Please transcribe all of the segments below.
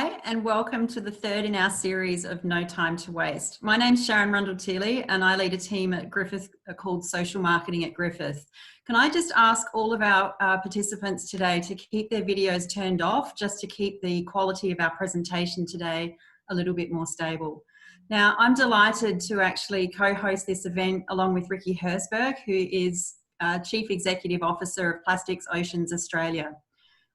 Hi, and welcome to the third in our series of No Time to Waste. My name's Sharon Rundle-Teely, and I lead a team at Griffith called Social Marketing at Griffith. Can I just ask all of our participants today to keep their videos turned off, just to keep the quality of our presentation today a little bit more stable? Now, I'm delighted to actually co-host this event along with Ricky Herzberg, who is Chief Executive Officer of Plastics Oceans Australia.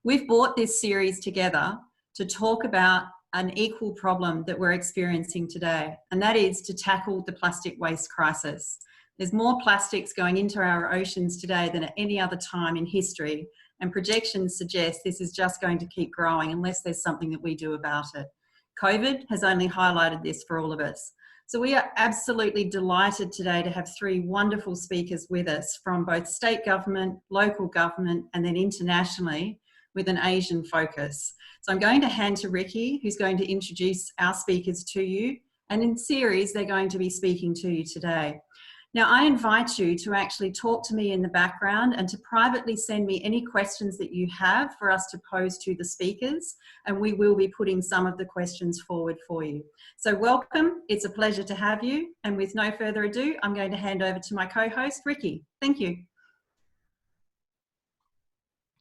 We've brought this series together to talk about an equal problem that we're experiencing today, and that is to tackle the plastic waste crisis. There's more plastics going into our oceans today than at any other time in history, and projections suggest this is just going to keep growing unless there's something that we do about it. COVID has only highlighted this for all of us. So we are absolutely delighted today to have three wonderful speakers with us from both state government, local government, and then internationally, with an Asian focus. So I'm going to hand to Ricky, who's going to introduce our speakers to you, and in series they're going to be speaking to you today. Now I invite you to actually talk to me in the background and to privately send me any questions that you have for us to pose to the speakers, and we will be putting some of the questions forward for you. So welcome, it's a pleasure to have you, and with no further ado, I'm going to hand over to my co-host, Ricky. Thank you.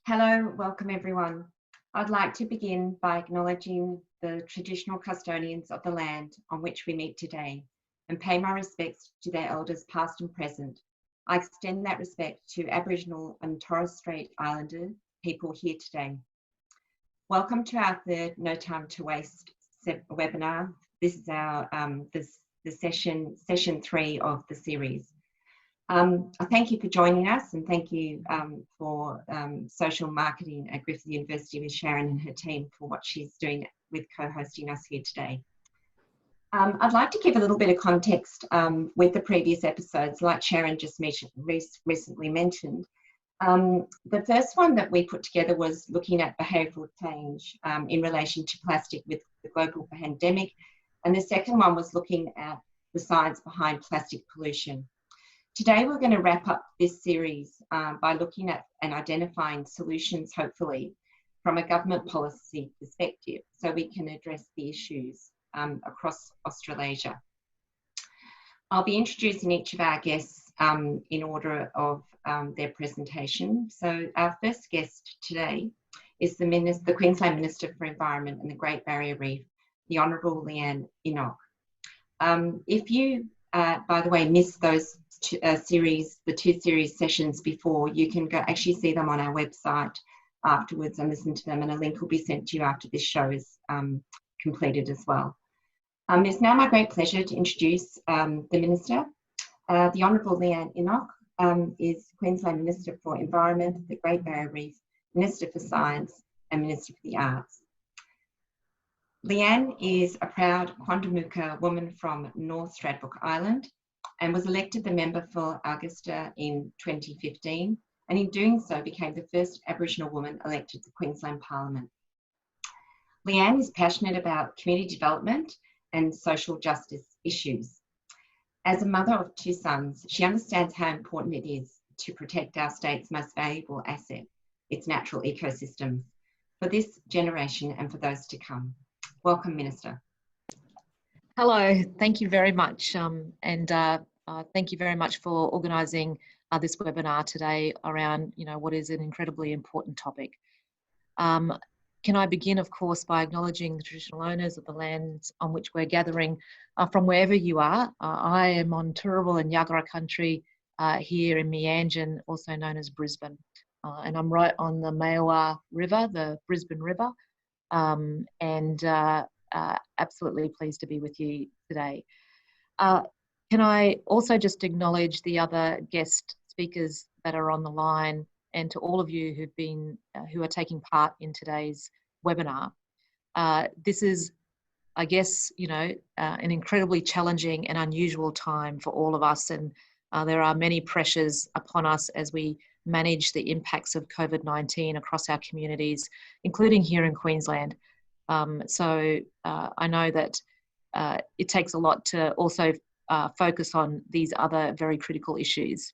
Hello, welcome everyone. I'd like to begin by acknowledging the traditional custodians of the land on which we meet today and pay my respects to their elders past and present. I extend that respect to Aboriginal and Torres Strait Islander people here today. Welcome to our third No Time to Waste webinar. This is our session 3 of the series. I thank you for joining us, and thank you for social marketing at Griffith University with Sharon and her team for what she's doing with co-hosting us here today. I'd like to give a little bit of context with the previous episodes, like Sharon just recently mentioned. The first one that we put together was looking at behavioural change in relation to plastic with the global pandemic, and the second one was looking at the science behind plastic pollution. Today, we're going to wrap up this series by looking at and identifying solutions, hopefully, from a government policy perspective, so we can address the issues across Australasia. I'll be introducing each of our guests in order of their presentation. So our first guest today is the Queensland Minister for Environment and the Great Barrier Reef, the Honourable Leanne Enoch. If you, by the way, missed those the two series sessions before, you can go actually see them on our website afterwards and listen to them, and a link will be sent to you after this show is completed as well. It's now my great pleasure to introduce the Minister. The Honourable Leanne Enoch is Queensland Minister for Environment, the Great Barrier Reef, Minister for Science and Minister for the Arts. Leanne is a proud Quandamooka woman from North Stradbroke Island, and was elected the member for Augusta in 2015, and in doing so became the first Aboriginal woman elected to Queensland Parliament. Leanne is passionate about community development and social justice issues. As a mother of 2 sons, she understands how important it is to protect our state's most valuable asset, its natural ecosystems, for this generation and for those to come. Welcome, Minister. Hello, thank you very much, thank you very much for organising this webinar today around, what is an incredibly important topic. Can I begin, of course, by acknowledging the traditional owners of the lands on which we're gathering from wherever you are. I am on Turrbal and Yagara country here in Meanjin, also known as Brisbane, and I'm right on the Maewa River, the Brisbane River, absolutely pleased to be with you today. Can I also just acknowledge the other guest speakers that are on the line, and to all of you who are taking part in today's webinar. This is, I guess, an incredibly challenging and unusual time for all of us, and there are many pressures upon us as we manage the impacts of COVID-19 across our communities, including here in Queensland. So I know that it takes a lot to also focus on these other very critical issues.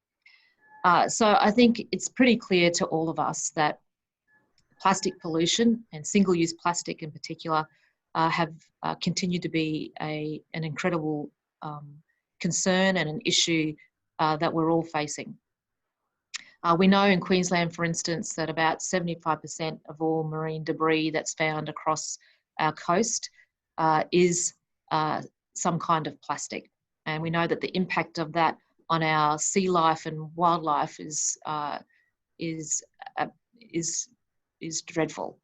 So I think it's pretty clear to all of us that plastic pollution, and single-use plastic in particular, have continued to be an incredible concern and an issue that we're all facing. We know in Queensland, for instance, that about 75% of all marine debris that's found across our coast is some kind of plastic. And we know that the impact of that on our sea life and wildlife is dreadful.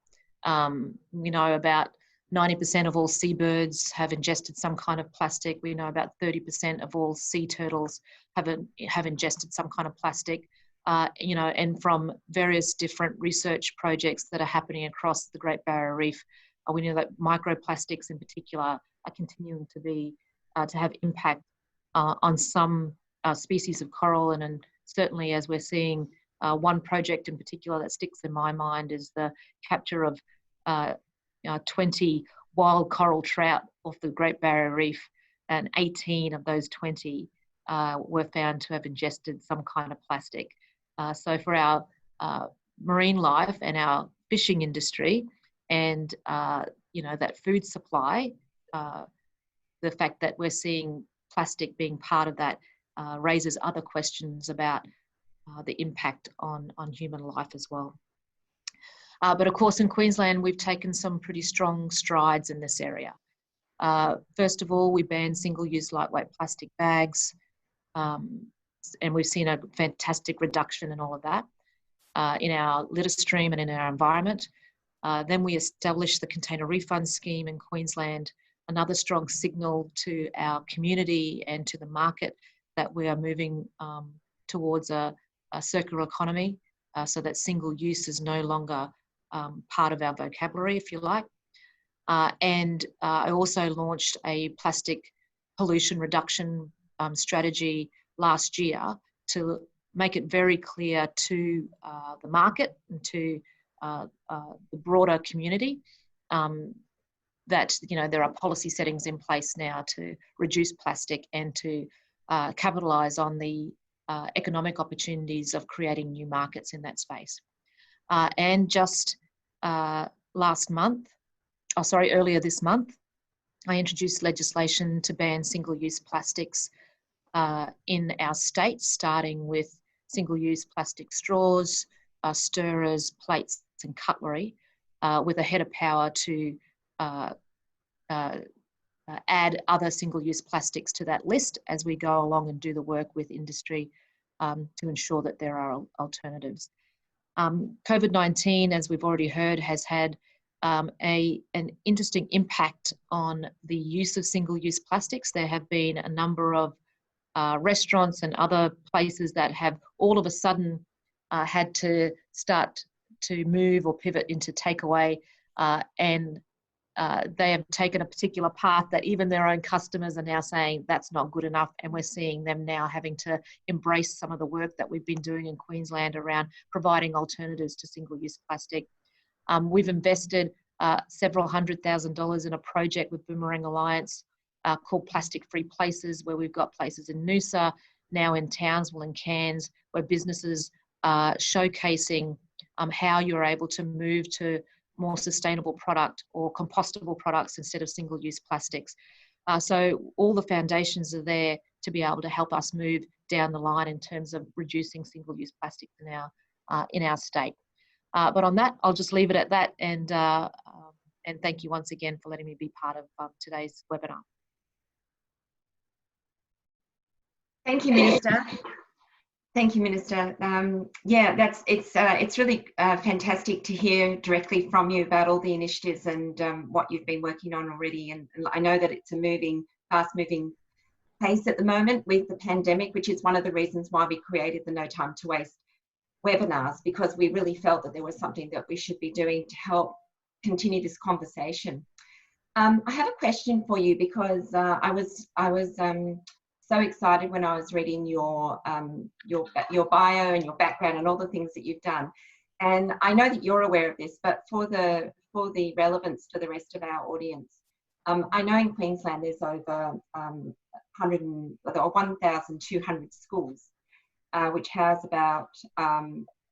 We know about 90% of all seabirds have ingested some kind of plastic. We know about 30% of all sea turtles have ingested some kind of plastic. And from various different research projects that are happening across the Great Barrier Reef, we know that microplastics in particular are continuing to have impact on some species of coral, and certainly as we're seeing, one project in particular that sticks in my mind is the capture of 20 wild coral trout off the Great Barrier Reef, and 18 of those 20 were found to have ingested some kind of plastic. So for our marine life and our fishing industry and that food supply, the fact that we're seeing plastic being part of that raises other questions about the impact on human life as well. But of course in Queensland we've taken some pretty strong strides in this area. First of all, we banned single-use lightweight plastic bags, and we've seen a fantastic reduction in all of that in our litter stream and in our environment. Then we established the container refund scheme in Queensland, another strong signal to our community and to the market that we are moving towards a circular economy, so that single use is no longer part of our vocabulary, if you like. And I also launched a plastic pollution reduction strategy last year to make it very clear to the market and to the broader community that there are policy settings in place now to reduce plastic and to capitalise on the economic opportunities of creating new markets in that space. And just earlier this month, I introduced legislation to ban single-use plastics in our state, starting with single-use plastic straws, stirrers, plates and cutlery, with a head of power to add other single-use plastics to that list as we go along and do the work with industry to ensure that there are alternatives. COVID-19, as we've already heard, has had an interesting impact on the use of single-use plastics. There have been a number of restaurants and other places that have all of a sudden had to start to move or pivot into takeaway, and they have taken a particular path that even their own customers are now saying that's not good enough, and we're seeing them now having to embrace some of the work that we've been doing in Queensland around providing alternatives to single-use plastic. We've invested several $100,000 in a project with Boomerang Alliance called Plastic Free Places, where we've got places in Noosa, now in Townsville and Cairns, where businesses are showcasing how you're able to move to more sustainable product or compostable products instead of single-use plastics. So all the foundations are there to be able to help us move down the line in terms of reducing single-use plastics in our state. But on that, I'll just leave it at that, and thank you once again for letting me be part of today's webinar. Thank you, Minister. Thank you, Minister. Yeah, it's really fantastic to hear directly from you about all the initiatives and what you've been working on already. And I know that it's a fast-moving pace at the moment with the pandemic, which is one of the reasons why we created the No Time to Waste webinars, because we really felt that there was something that we should be doing to help continue this conversation. I have a question for you, because I was so excited when I was reading your bio and your background and all the things that you've done. And I know that you're aware of this, but for the relevance for the rest of our audience, I know in Queensland there's over 1,200 schools, which house about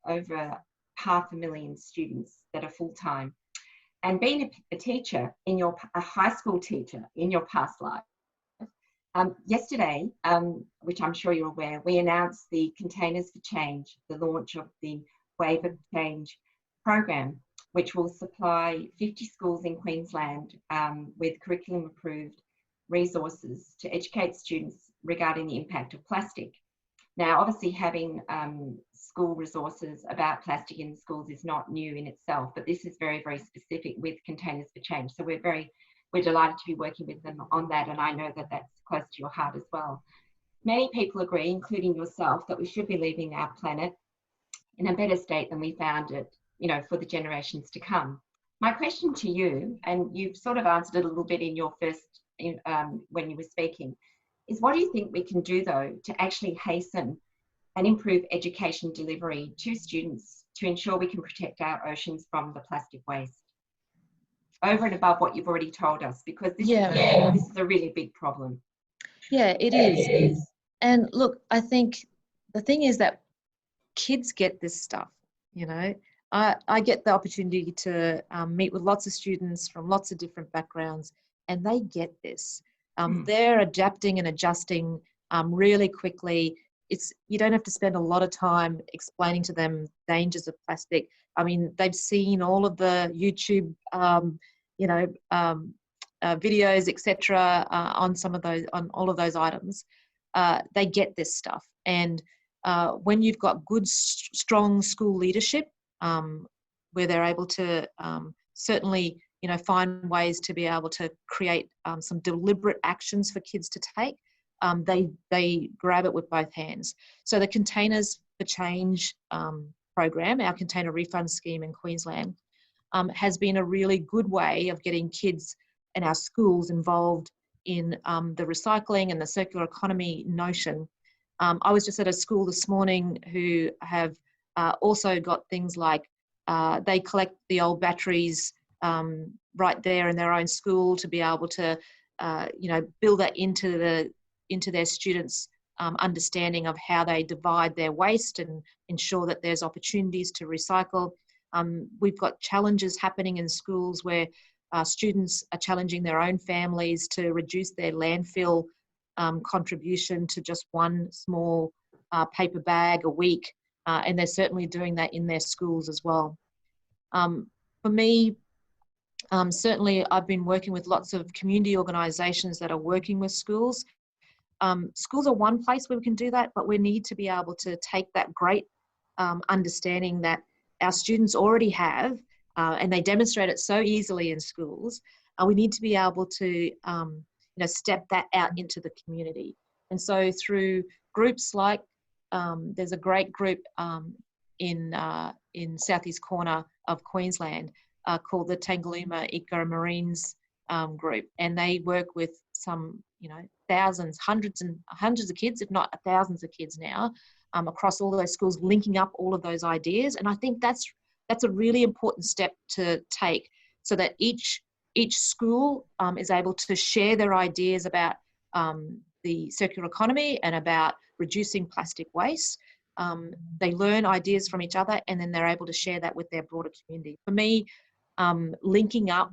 over 500,000 students that are full-time. and being a teacher a high school teacher in your past life. Yesterday, which I'm sure you're aware, we announced the Containers for Change, the launch of the Wave of Change program, which will supply 50 schools in Queensland with curriculum approved resources to educate students regarding the impact of plastic. Now, obviously having school resources about plastic in schools is not new in itself, but this is very, very specific with Containers for Change. So we're delighted to be working with them on that, and I know that that's close to your heart as well. Many people agree, including yourself, that we should be leaving our planet in a better state than we found it, you know, for the generations to come. My question to you, and you've sort of answered it a little bit in your first, when you were speaking, is what do you think we can do, though, to actually hasten and improve education delivery to students to ensure we can protect our oceans from the plastic waste? Over and above what you've already told us, because this is a really big problem. Yeah, it is. And look, I think the thing is that kids get this stuff, you know. I get the opportunity to meet with lots of students from lots of different backgrounds, and they get this. They're adapting and adjusting really quickly. You don't have to spend a lot of time explaining to them dangers of plastic. I mean, they've seen all of the YouTube, videos, etc., on all of those items. They get this stuff, and when you've got good, strong school leadership, where they're able to certainly, find ways to be able to create some deliberate actions for kids to take, they grab it with both hands. So the Containers for Change program, our container refund scheme in Queensland, has been a really good way of getting kids and our schools involved in the recycling and the circular economy notion. I was just at a school this morning who have also got things like they collect the old batteries right there in their own school to be able to, build that into their students' understanding of how they divide their waste and ensure that there's opportunities to recycle. We've got challenges happening in schools where students are challenging their own families to reduce their landfill contribution to just one small paper bag a week, and they're certainly doing that in their schools as well. For me, certainly I've been working with lots of community organisations that are working with schools. Schools are one place where we can do that, but we need to be able to take that great understanding that our students already have, and they demonstrate it so easily in schools. We need to be able to step that out into the community. And so through groups like, there's a great group in southeast corner of Queensland called the Tangalooma Eco Marines group, and they work with some, thousands, hundreds of kids, if not thousands of kids now, across all those schools, linking up all of those ideas. And I think that's a really important step to take, so that each school is able to share their ideas about the circular economy and about reducing plastic waste. They learn ideas from each other, and then they're able to share that with their broader community. For me, linking up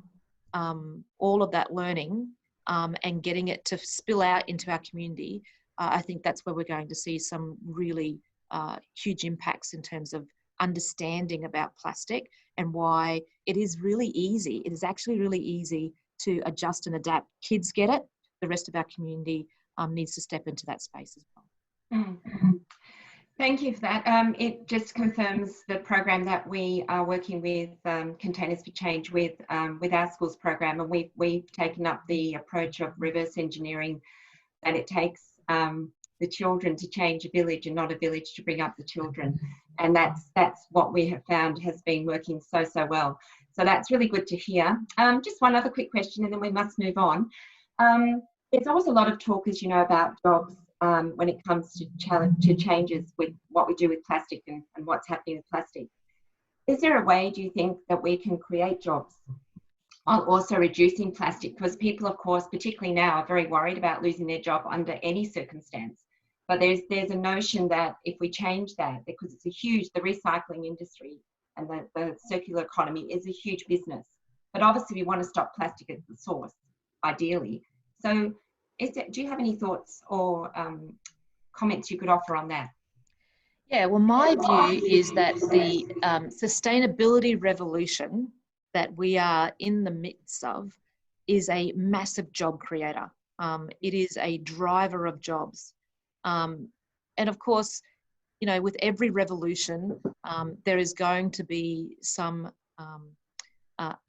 all of that learning and getting it to spill out into our community, I think that's where we're going to see some really huge impacts in terms of understanding about plastic and why it is really easy. It is actually really easy to adjust and adapt. Kids get it. The rest of our community needs to step into that space as well. Mm-hmm. Thank you for that. It just confirms the program that we are working with Containers for Change with our schools program, and we've taken up the approach of reverse engineering, that it takes the children to change a village and not a village to bring up the children. And that's what we have found has been working so well. So that's really good to hear. Just one other quick question, and then we must move on. There's always a lot of talk, as you know, about jobs when it comes to changes with what we do with plastic and what's happening with plastic. Is there a way, do you think, that we can create jobs while also reducing plastic? Because people, of course, particularly now, are very worried about losing their job under any circumstance. But there's a notion that if we change that, because it's the recycling industry and the circular economy is a huge business. but obviously we want to stop plastic at the source, ideally. So do you have any thoughts or comments you could offer on that? Yeah, well, my view is that the sustainability revolution that we are in the midst of is a massive job creator. It is a driver of jobs. And of course, you know, with every revolution, there is going to be some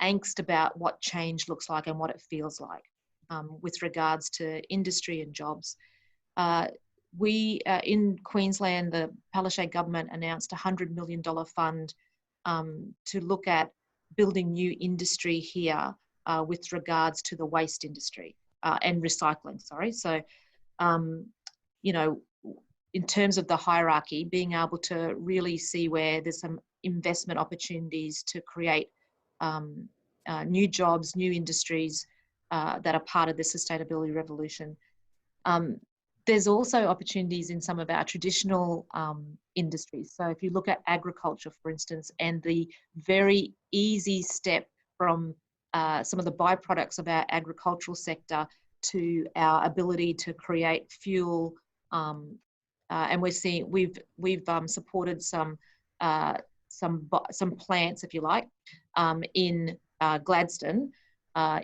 angst about what change looks like and what it feels like with regards to industry and jobs. In Queensland, the Palaszczuk government announced a $100 million fund to look at building new industry here with regards to the waste industry and recycling, sorry. So, you know, in terms of the hierarchy, being able to really see where there's some investment opportunities to create new jobs, new industries that are part of the sustainability revolution. There's also opportunities in some of our traditional industries. So if you look at agriculture, for instance, and the very easy step from some of the byproducts of our agricultural sector to our ability to create fuel, and we're seeing we've supported some plants, if you like, in Gladstone,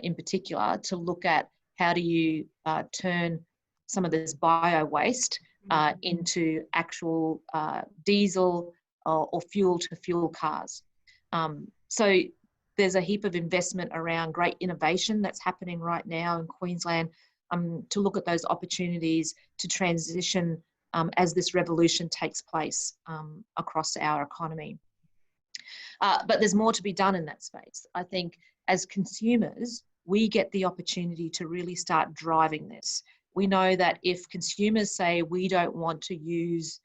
in particular, to look at how do you turn some of this bio waste into actual diesel or fuel to fuel cars. So there's a heap of investment around great innovation that's happening right now in Queensland to look at those opportunities to transition as this revolution takes place across our economy. But there's more to be done in that space. I think as consumers, we get the opportunity to really start driving this. We know that if consumers say we don't want to use,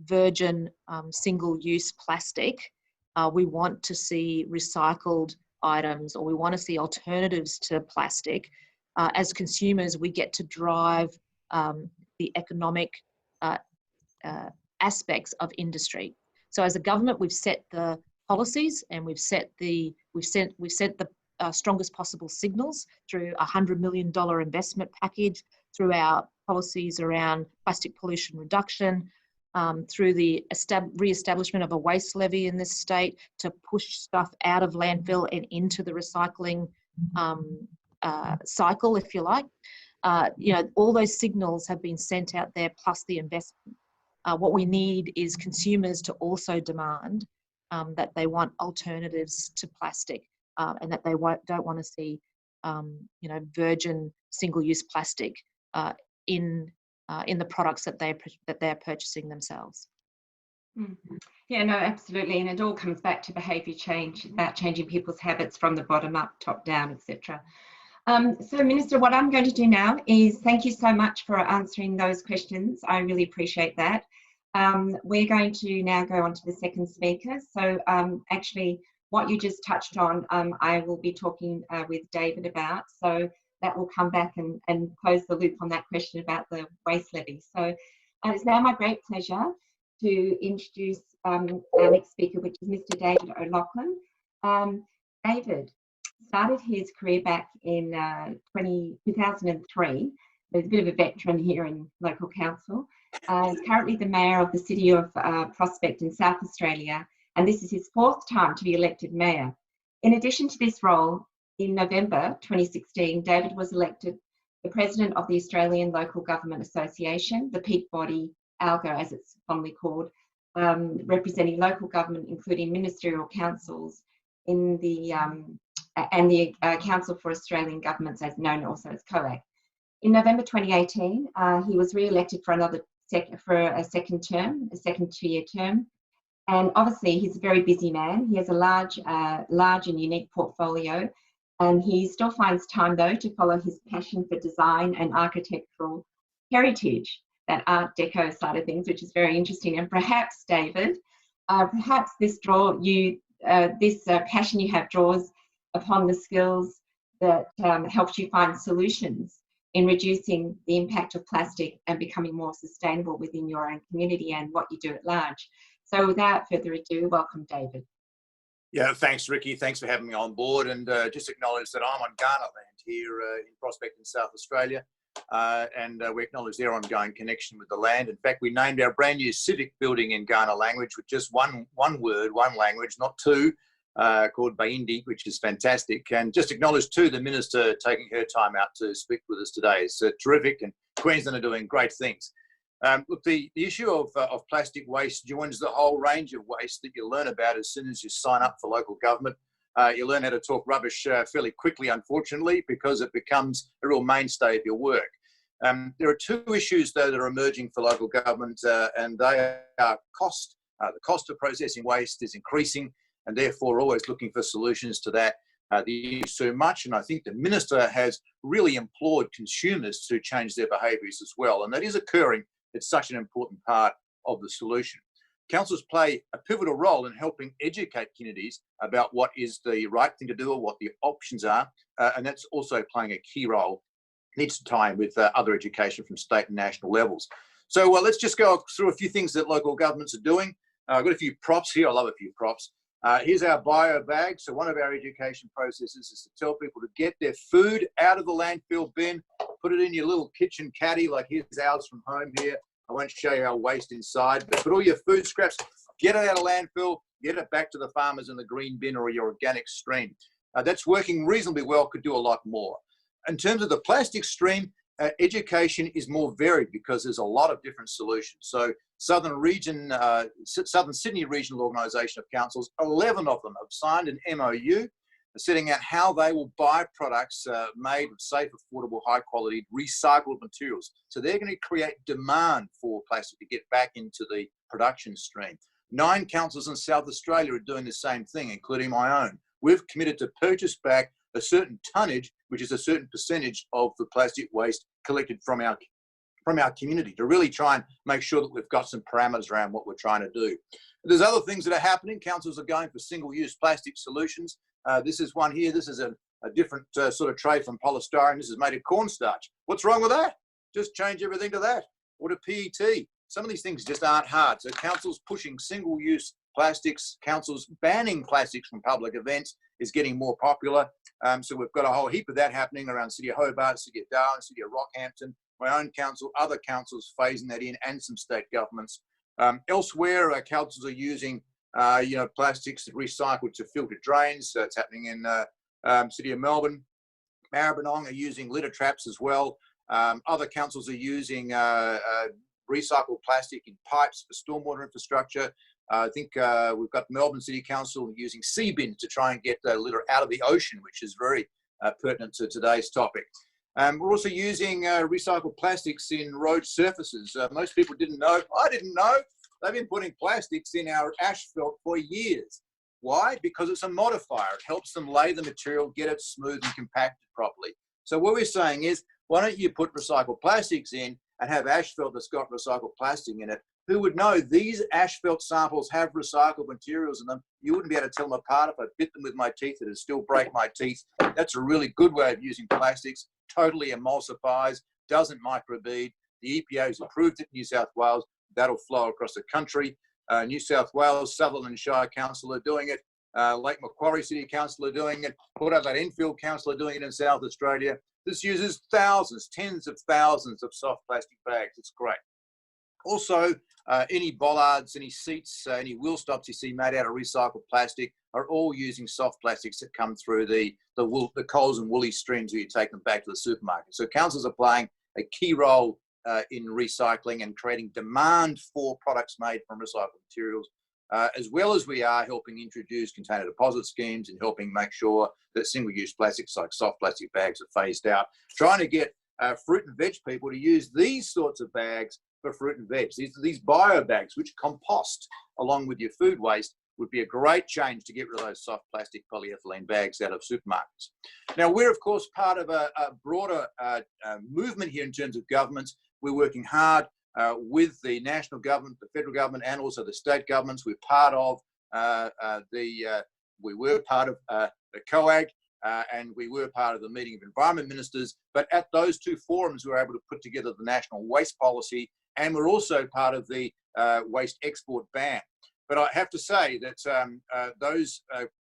virgin single-use plastic, we want to see recycled items, or we want to see alternatives to plastic. As consumers, we get to drive the economic aspects of industry. So as a government, we've set the policies and we've set the strongest possible signals through a $100 million investment package, through our policies around plastic pollution reduction, through the re-establishment of a waste levy in this state to push stuff out of landfill and into the recycling cycle, if you like. All those signals have been sent out there, plus the investment. What we need is consumers to also demand that they want alternatives to plastic. And that they don't want to see, virgin single-use plastic in the products that they're purchasing themselves. Yeah, no, absolutely, and it all comes back to behaviour change, about changing people's habits from the bottom up, top down, etc. So, Minister, what I'm going to do now is thank you so much for answering those questions. I really appreciate that. We're going to now go on to the second speaker. So, actually, what you just touched on, I will be talking with David about, so that will come back and close the loop on that question about the waste levy. So it's now my great pleasure to introduce our next speaker, which is Mr. David O'Loughlin. David started his career back in 2003. There's a bit of a veteran here in local council. He's currently the mayor of the city of Prospect in South Australia, and this is his fourth time to be elected mayor. In addition to this role, in November 2016, David was elected the president of the Australian Local Government Association, the peak body, ALGA as it's commonly called, representing local government, including ministerial councils in the and the Council for Australian Governments, as known also as COAG. In November 2018, he was re-elected for a second term, a second two-year term. And obviously, he's a very busy man. He has a large and unique portfolio, and he still finds time, though, to follow his passion for design and architectural heritage, that Art Deco side of things, which is very interesting. And perhaps, David, perhaps this passion you have draws upon the skills that helps you find solutions in reducing the impact of plastic and becoming more sustainable within your own community and what you do at large. So without further ado, welcome, David. Yeah, thanks, Ricky. Thanks for having me on board. And just acknowledge that I'm on Kaurna land here in Prospect in South Australia. And we acknowledge their ongoing connection with the land. In fact, we named our brand new civic building in Kaurna language with just one word, one language, not two, called Bayindi, which is fantastic. And just acknowledge too the Minister taking her time out to speak with us today. It's terrific, and Queensland are doing great things. Look, the issue of plastic waste joins the whole range of waste that you learn about as soon as you sign up for local government. You learn how to talk rubbish fairly quickly, unfortunately, because it becomes a real mainstay of your work. There are two issues, though, that are emerging for local government, and they are cost. The cost of processing waste is increasing, and therefore always looking for solutions to that. The issue so much, and I think the Minister has really implored consumers to change their behaviours as well, and that is occurring. It's such an important part of the solution. Councils play a pivotal role in helping educate communities about what is the right thing to do or what the options are, and that's also playing a key role. Needs to tie in with other education from state and national levels. So let's just go through a few things that local governments are doing. I've got a few props here. I love a few props. Here's our bio bag. So one of our education processes is to tell people to get their food out of the landfill bin, put it in your little kitchen caddy, like here's ours from home here. I won't show you our waste inside, but put all your food scraps, get it out of landfill, get it back to the farmers in the green bin or your organic stream. That's working reasonably well, could do a lot more. In terms of the plastic stream, education is more varied because there's a lot of different solutions. So Southern Sydney Regional Organisation of Councils, 11 of them have signed an MOU setting out how they will buy products made of safe, affordable, high quality, recycled materials. So they're going to create demand for plastic to get back into the production stream. 9 councils in South Australia are doing the same thing, including my own. We've committed to purchase back a certain tonnage, which is a certain percentage of the plastic waste collected from our community, to really try and make sure that we've got some parameters around what we're trying to do. There's other things that are happening. Councils are going for single-use plastic solutions. This is one here. This is a different sort of tray from polystyrene. This is made of cornstarch. What's wrong with that? Just change everything to that. Or to PET. Some of these things just aren't hard. So councils pushing single-use plastics, councils banning plastics from public events is getting more popular. So we've got a whole heap of that happening around City of Hobart, City of Darwin, City of Rockhampton, my own council, other councils phasing that in, and some state governments. Elsewhere, councils are using plastics recycled to filter drains. So it's happening in City of Melbourne. Maribyrnong are using litter traps as well. Other councils are using recycled plastic in pipes for stormwater infrastructure. I think we've got Melbourne City Council using sea bins to try and get the litter out of the ocean, which is very pertinent to today's topic. We're also using recycled plastics in road surfaces. Most people didn't know. I didn't know. They've been putting plastics in our asphalt for years. Why? Because it's a modifier. It helps them lay the material, get it smooth and compacted properly. So what we're saying is, why don't you put recycled plastics in and have asphalt that's got recycled plastic in it? Who would know these asphalt samples have recycled materials in them? You wouldn't be able to tell them apart. If I bit them with my teeth, it'd still break my teeth. That's a really good way of using plastics. Totally emulsifies, doesn't microbead. The EPA has approved it in New South Wales. That'll flow across the country. New South Wales, Sutherland Shire Council are doing it. Lake Macquarie City Council are doing it. Port Adelaide Enfield Council are doing it in South Australia. This uses thousands, tens of thousands of soft plastic bags. It's great. Also, any bollards, any seats, any wheel stops you see made out of recycled plastic are all using soft plastics that come through the Coles and Woolies streams where you take them back to the supermarket. So councils are playing a key role in recycling and creating demand for products made from recycled materials, as well as we are helping introduce container deposit schemes and helping make sure that single-use plastics like soft plastic bags are phased out. Trying to get fruit and veg people to use these sorts of bags for fruit and veg. These bio bags, which compost along with your food waste, would be a great change to get rid of those soft plastic polyethylene bags out of supermarkets. Now, we're, of course, part of a broader movement here in terms of governments. We're working hard with the national government, the federal government, and also the state governments. We're part of we were part of the COAG, and we were part of the meeting of environment ministers. But at those two forums, we were able to put together the national waste policy, and we're also part of the waste export ban. But I have to say that those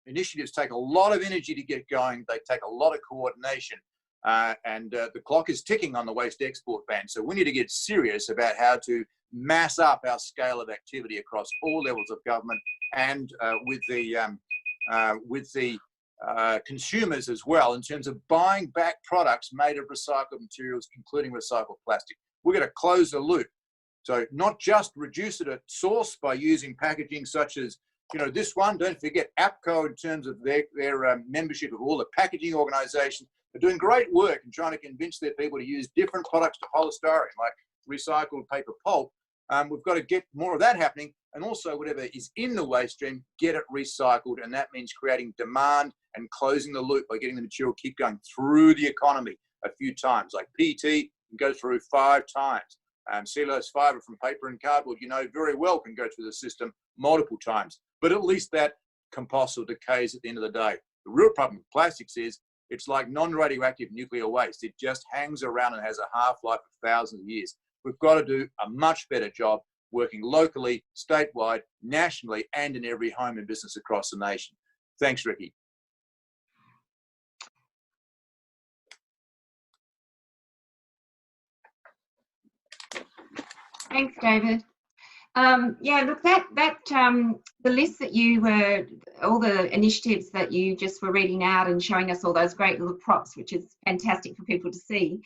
initiatives take a lot of energy to get going. They take a lot of coordination. And the clock is ticking on the waste export ban. So we need to get serious about how to mass up our scale of activity across all levels of government and with the consumers as well, in terms of buying back products made of recycled materials, including recycled plastic. We're going to close the loop. So not just reduce it at source by using packaging such as, this one, don't forget APCO in terms of their membership of all the packaging organisations. They're doing great work in trying to convince their people to use different products to polystyrene, like recycled paper pulp. We've got to get more of that happening, and also whatever is in the waste stream, get it recycled, and that means creating demand and closing the loop by getting the material keep going through the economy a few times. Like PET can go through 5 times. Cellulose fibre from paper and cardboard, very well can go through the system multiple times. But at least that composts or decays at the end of the day. The real problem with plastics is it's like non-radioactive nuclear waste. It just hangs around and has a half-life of thousands of years. We've got to do a much better job working locally, statewide, nationally, and in every home and business across the nation. Thanks, Ricky. Thanks, David. Yeah, look, the list that you were, all the initiatives that you just were reading out and showing us all those great little props, which is fantastic for people to see.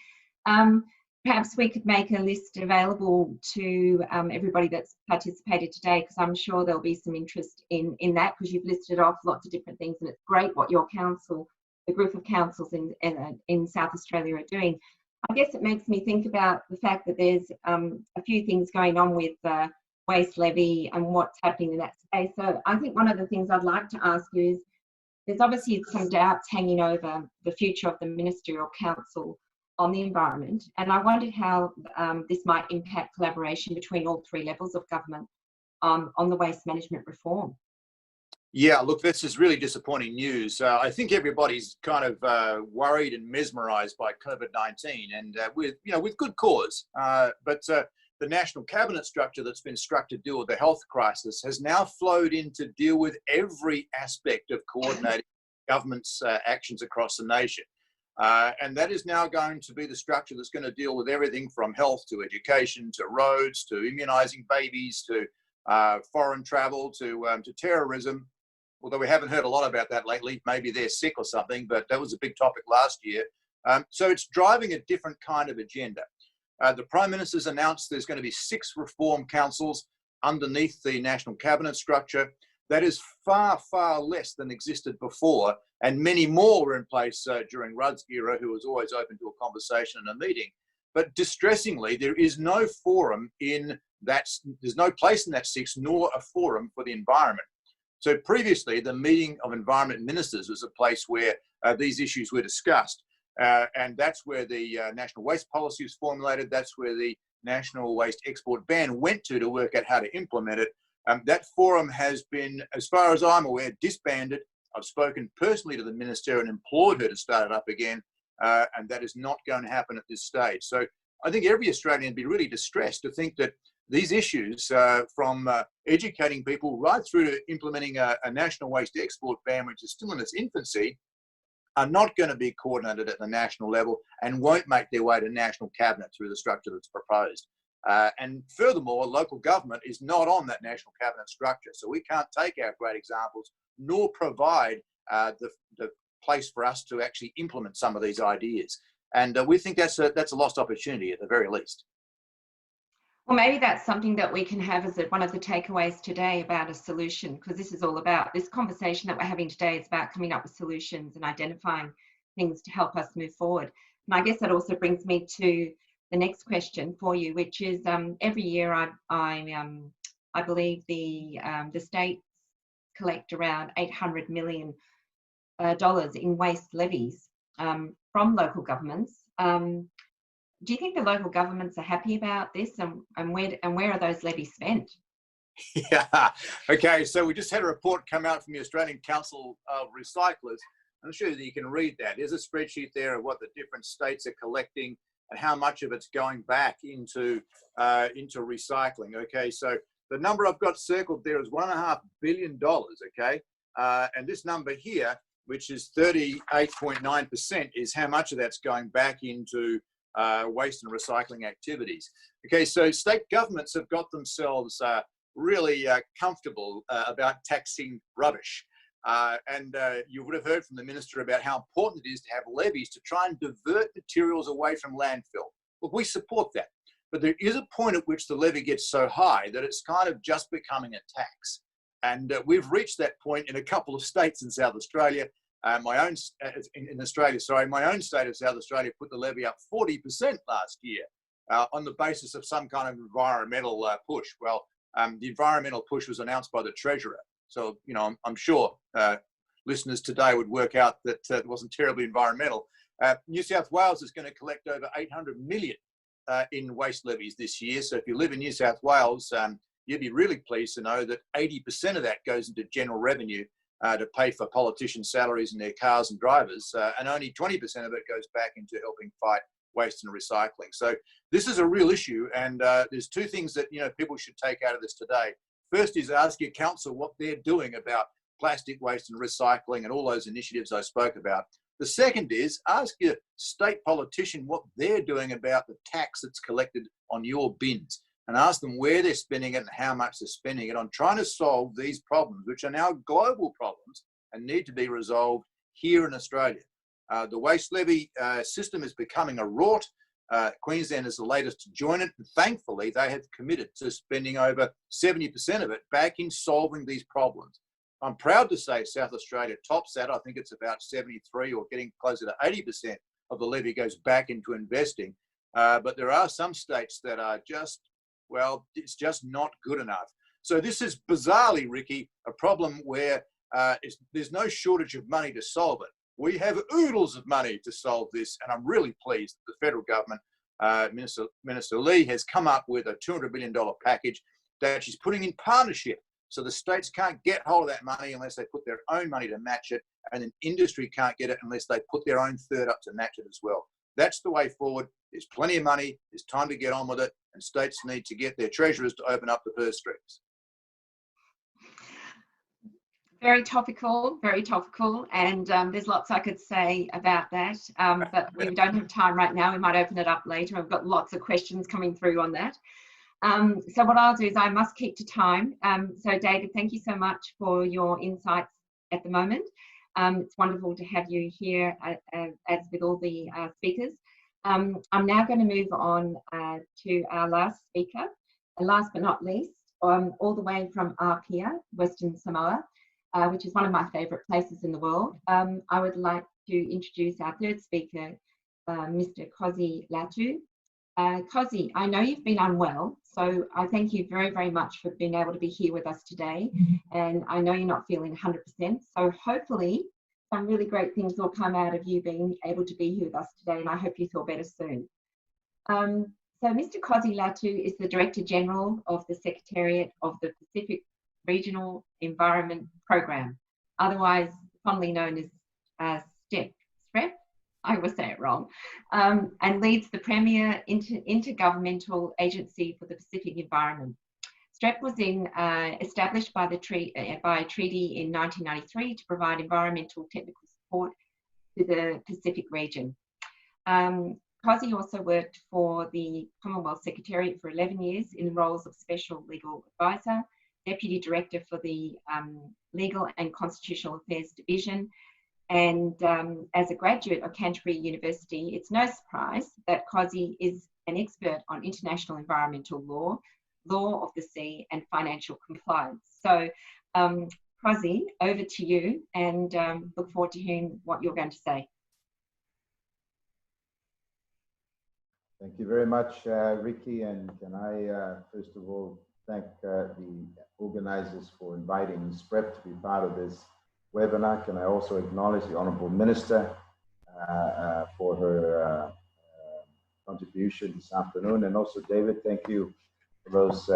Perhaps we could make a list available to everybody that's participated today, because I'm sure there'll be some interest in that, because you've listed off lots of different things, and it's great what your council, the group of councils in South Australia are doing. I guess it makes me think about the fact that there's a few things going on with the waste levy and what's happening in that space. So I think one of the things I'd like to ask you is, there's obviously some doubts hanging over the future of the Ministerial Council on the environment, and I wondered how this might impact collaboration between all 3 levels of government on the waste management reform. Yeah, look, this is really disappointing news. I think everybody's kind of worried and mesmerised by COVID-19, and with good cause. But the national cabinet structure that's been struck to deal with the health crisis has now flowed in to deal with every aspect of coordinating government's actions across the nation. And that is now going to be the structure that's going to deal with everything from health to education to roads to immunising babies to foreign travel to terrorism. Although we haven't heard a lot about that lately, maybe they're sick or something, but that was a big topic last year. So it's driving a different kind of agenda. The Prime Minister's announced there's going to be 6 reform councils underneath the national cabinet structure. That is far, far less than existed before, and many more were in place during Rudd's era, who was always open to a conversation and a meeting. But distressingly, there is no forum in that, there's no place in that 6, nor a forum for the environment. So previously, the meeting of environment ministers was a place where these issues were discussed. And that's where the national waste policy was formulated. That's where the national waste export ban went to work out how to implement it. That forum has been, as far as I'm aware, disbanded. I've spoken personally to the minister and implored her to start it up again, and that is not going to happen at this stage. So I think every Australian would be really distressed to think that these issues, from educating people right through to implementing a national waste export ban, which is still in its infancy, are not going to be coordinated at the national level and won't make their way to national cabinet through the structure that's proposed. And furthermore, local government is not on that national cabinet structure. So we can't take our great examples nor provide the place for us to actually implement some of these ideas. And we think that's a lost opportunity at the very least. Well, maybe that's something that we can have as one of the takeaways today about a solution, because this is all about, this conversation that we're having today is about coming up with solutions and identifying things to help us move forward. And I guess that also brings me to the next question for you, which is every year I believe the states collect around $800 million in waste levies from local governments. Do you think the local governments are happy about this, and where are those levies spent? Yeah, okay, so we just had a report come out from the Australian Council of Recyclers. I'm sure that you can read that. There's a spreadsheet there of what the different states are collecting and how much of it's going back into recycling. Okay, so the number I've got circled there is $1.5 billion. Okay, And this number here, which is 38.9%, is how much of that's going back into waste and recycling activities. Okay, so state governments have got themselves really comfortable about taxing rubbish. And you would have heard from the Minister about how important it is to have levies to try and divert materials away from landfill. Well, we support that. But there is a point at which the levy gets so high that it's kind of just becoming a tax. And we've reached that point in a couple of states in South Australia. My own state of South Australia put the levy up 40% last year on the basis of some kind of environmental push. Well, the environmental push was announced by the Treasurer. So, you know, I'm sure listeners today would work out that it wasn't terribly environmental. New South Wales is going to collect over 800 million in waste levies this year. So if you live in New South Wales, you'd be really pleased to know that 80% of that goes into general revenue to pay for politicians' salaries and their cars and drivers, and only 20% of it goes back into helping fight waste and recycling. So this is a real issue, and there's two things that people should take out of this today. First is ask your council what they're doing about plastic waste and recycling and all those initiatives I spoke about. The second is ask your state politician what they're doing about the tax that's collected on your bins, and ask them where they're spending it and how much they're spending it on trying to solve these problems, which are now global problems and need to be resolved here in Australia. The waste levy system is becoming a rort. Queensland is the latest to join it, and thankfully they have committed to spending over 70% of it back in solving these problems. I'm proud to say South Australia tops that. I think it's about 73 or getting closer to 80% of the levy goes back into investing. But there are some states that are just, well, it's just not good enough. So this is bizarrely, Ricky, a problem where there's no shortage of money to solve it. We have oodles of money to solve this, and I'm really pleased that the federal government, Minister Lee, has come up with a $200 billion package that she's putting in partnership. So the states can't get hold of that money unless they put their own money to match it, and then industry can't get it unless they put their own third up to match it as well. That's the way forward. There's plenty of money. There's time to get on with it, and states need to get their treasurers to open up the purse strings. Very topical, and there's lots I could say about that, but we don't have time right now. We might open it up later. I've got lots of questions coming through on that. So what I'll do is I must keep to time. So David, thank you so much for your insights at the moment. It's wonderful to have you here as with all the speakers. I'm now going to move on to our last speaker, and last but not least, all the way from Apia, Western Samoa, which is one of my favourite places in the world. I would like to introduce our third speaker, Mr. Kosi Latu. Kosi, I know you've been unwell, so I thank you very, very much for being able to be here with us today. And I know you're not feeling 100%, so hopefully some really great things will come out of you being able to be here with us today, and I hope you feel better soon. So Mr. Kosi Latu is the Director General of the Secretariat of the Pacific Regional Environment Program, otherwise fondly known as STEP. I always say it wrong, and leads the premier intergovernmental agency for the Pacific environment. STREP was established by a treaty in 1993 to provide environmental technical support to the Pacific region. Kosi also worked for the Commonwealth Secretariat for 11 years in the roles of Special Legal Advisor, Deputy Director for the Legal and Constitutional Affairs Division, and as a graduate of Canterbury University, it's no surprise that Kosi is an expert on international environmental law, law of the sea, and financial compliance. So, Kosi, over to you, and look forward to hearing what you're going to say. Thank you very much, Ricky, and can I first of all thank the organizers for inviting SPREP to be part of this webinar. Can I also acknowledge the Honourable Minister for her contribution this afternoon, and also David, thank you for those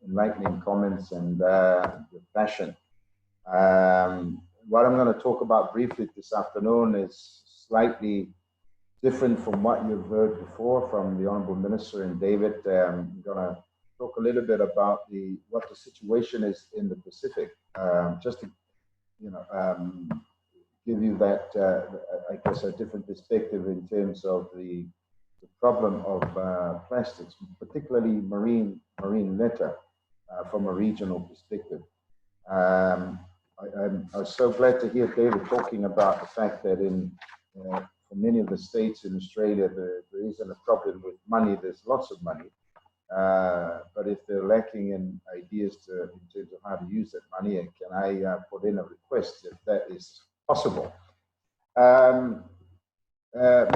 enlightening comments and the passion. What I'm going to talk about briefly this afternoon is slightly different from what you've heard before from the Honourable Minister and David. I'm going to talk a little bit about what the situation is in the Pacific. Just to give you that, I guess, a different perspective in terms of the problem of plastics, particularly marine litter, from a regional perspective. I was so glad to hear David talking about the fact that for many of the states in Australia, there isn't a problem with money. There's lots of money. But if they're lacking in ideas in terms of how to use that money, can I put in a request if that is possible?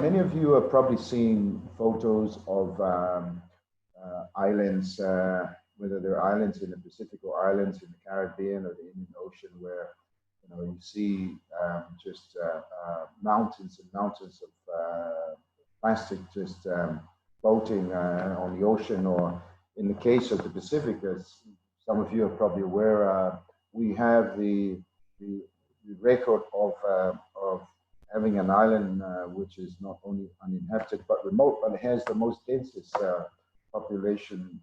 Many of you have probably seen photos of islands, whether they're islands in the Pacific or islands in the Caribbean or the Indian Ocean, where you see just mountains and mountains of plastic just floating on the ocean. Or in the case of the Pacific, as some of you are probably aware, we have the record of having an island which is not only uninhabited but remote, but it has the most densest population,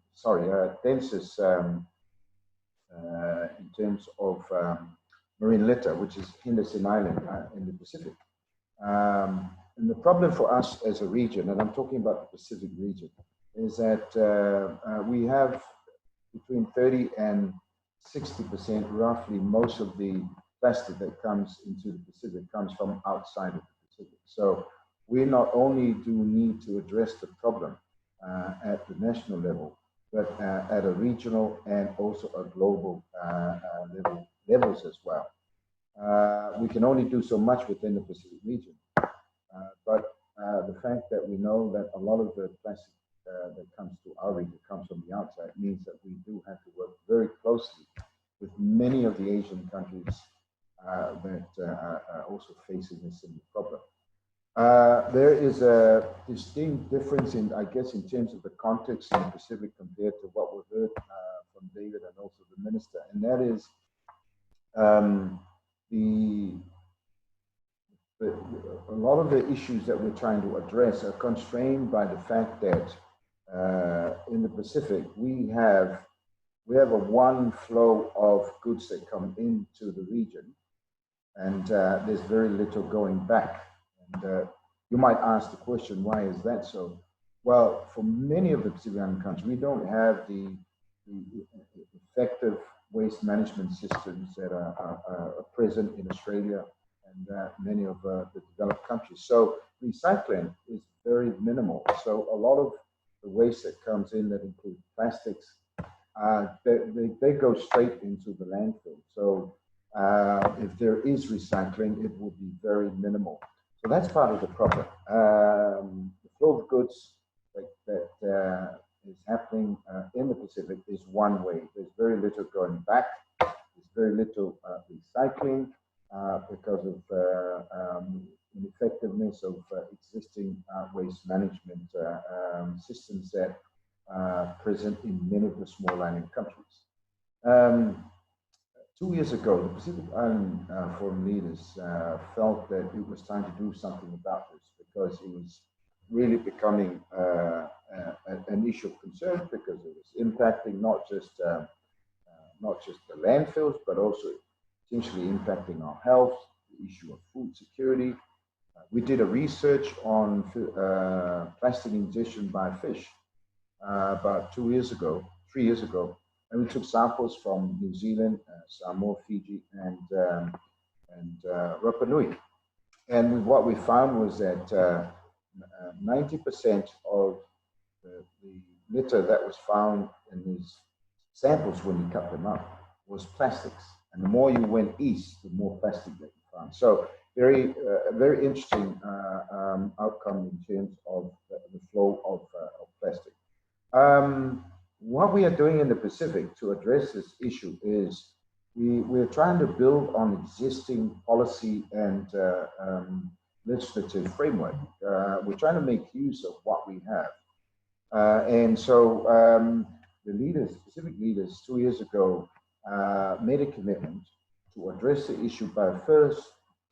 densest in terms of marine litter, which is Henderson Island in the Pacific. And the problem for us as a region, and I'm talking about the Pacific region, is that we have between 30 and 60%, roughly, most of the plastic that comes into the Pacific comes from outside of the Pacific. So we not only do need to address the problem at the national level, but at a regional and also a global levels as well. We can only do so much within the Pacific region. But the fact that we know that a lot of the plastic that comes to our region comes from the outside means that we do have to work very closely with many of the Asian countries that are also facing this similar problem. There is a distinct difference in, I guess, in terms of the context in the Pacific compared to what we heard from David and also the minister, and that is a lot of the issues that we're trying to address are constrained by the fact that in the Pacific we have a one flow of goods that come into the region, and there's very little going back. And you might ask the question, why is that so? Well, for many of the Pacific Island countries, we don't have the effective waste management systems that are present in Australia and many of the developed countries. So recycling is very minimal. So a lot of the waste that comes in that includes plastics, they go straight into the landfill. So if there is recycling, it will be very minimal. So that's part of the problem. The flow of goods that is happening in the Pacific is one way. There's very little going back. There's very little recycling because of ineffectiveness of existing waste management systems that are present in many of the small island countries. 2 years ago, the Pacific Island Forum leaders felt that it was time to do something about this, because it was really becoming an issue of concern, because it was impacting not just the landfills, but also potentially impacting our health, the issue of food security. We did a research on plastic ingestion by fish about 3 years ago, and we took samples from New Zealand, Samoa, Fiji, and Rapa Nui. And what we found was that 90% of the litter that was found in these samples when we cut them up was plastics. And the more you went east, the more plastic that you found. So very interesting outcome in terms of the flow of plastic. What we are doing in the Pacific to address this issue is we're trying to build on existing policy and legislative framework. We're trying to make use of what we have. And so the Pacific leaders 2 years ago made a commitment to address the issue by first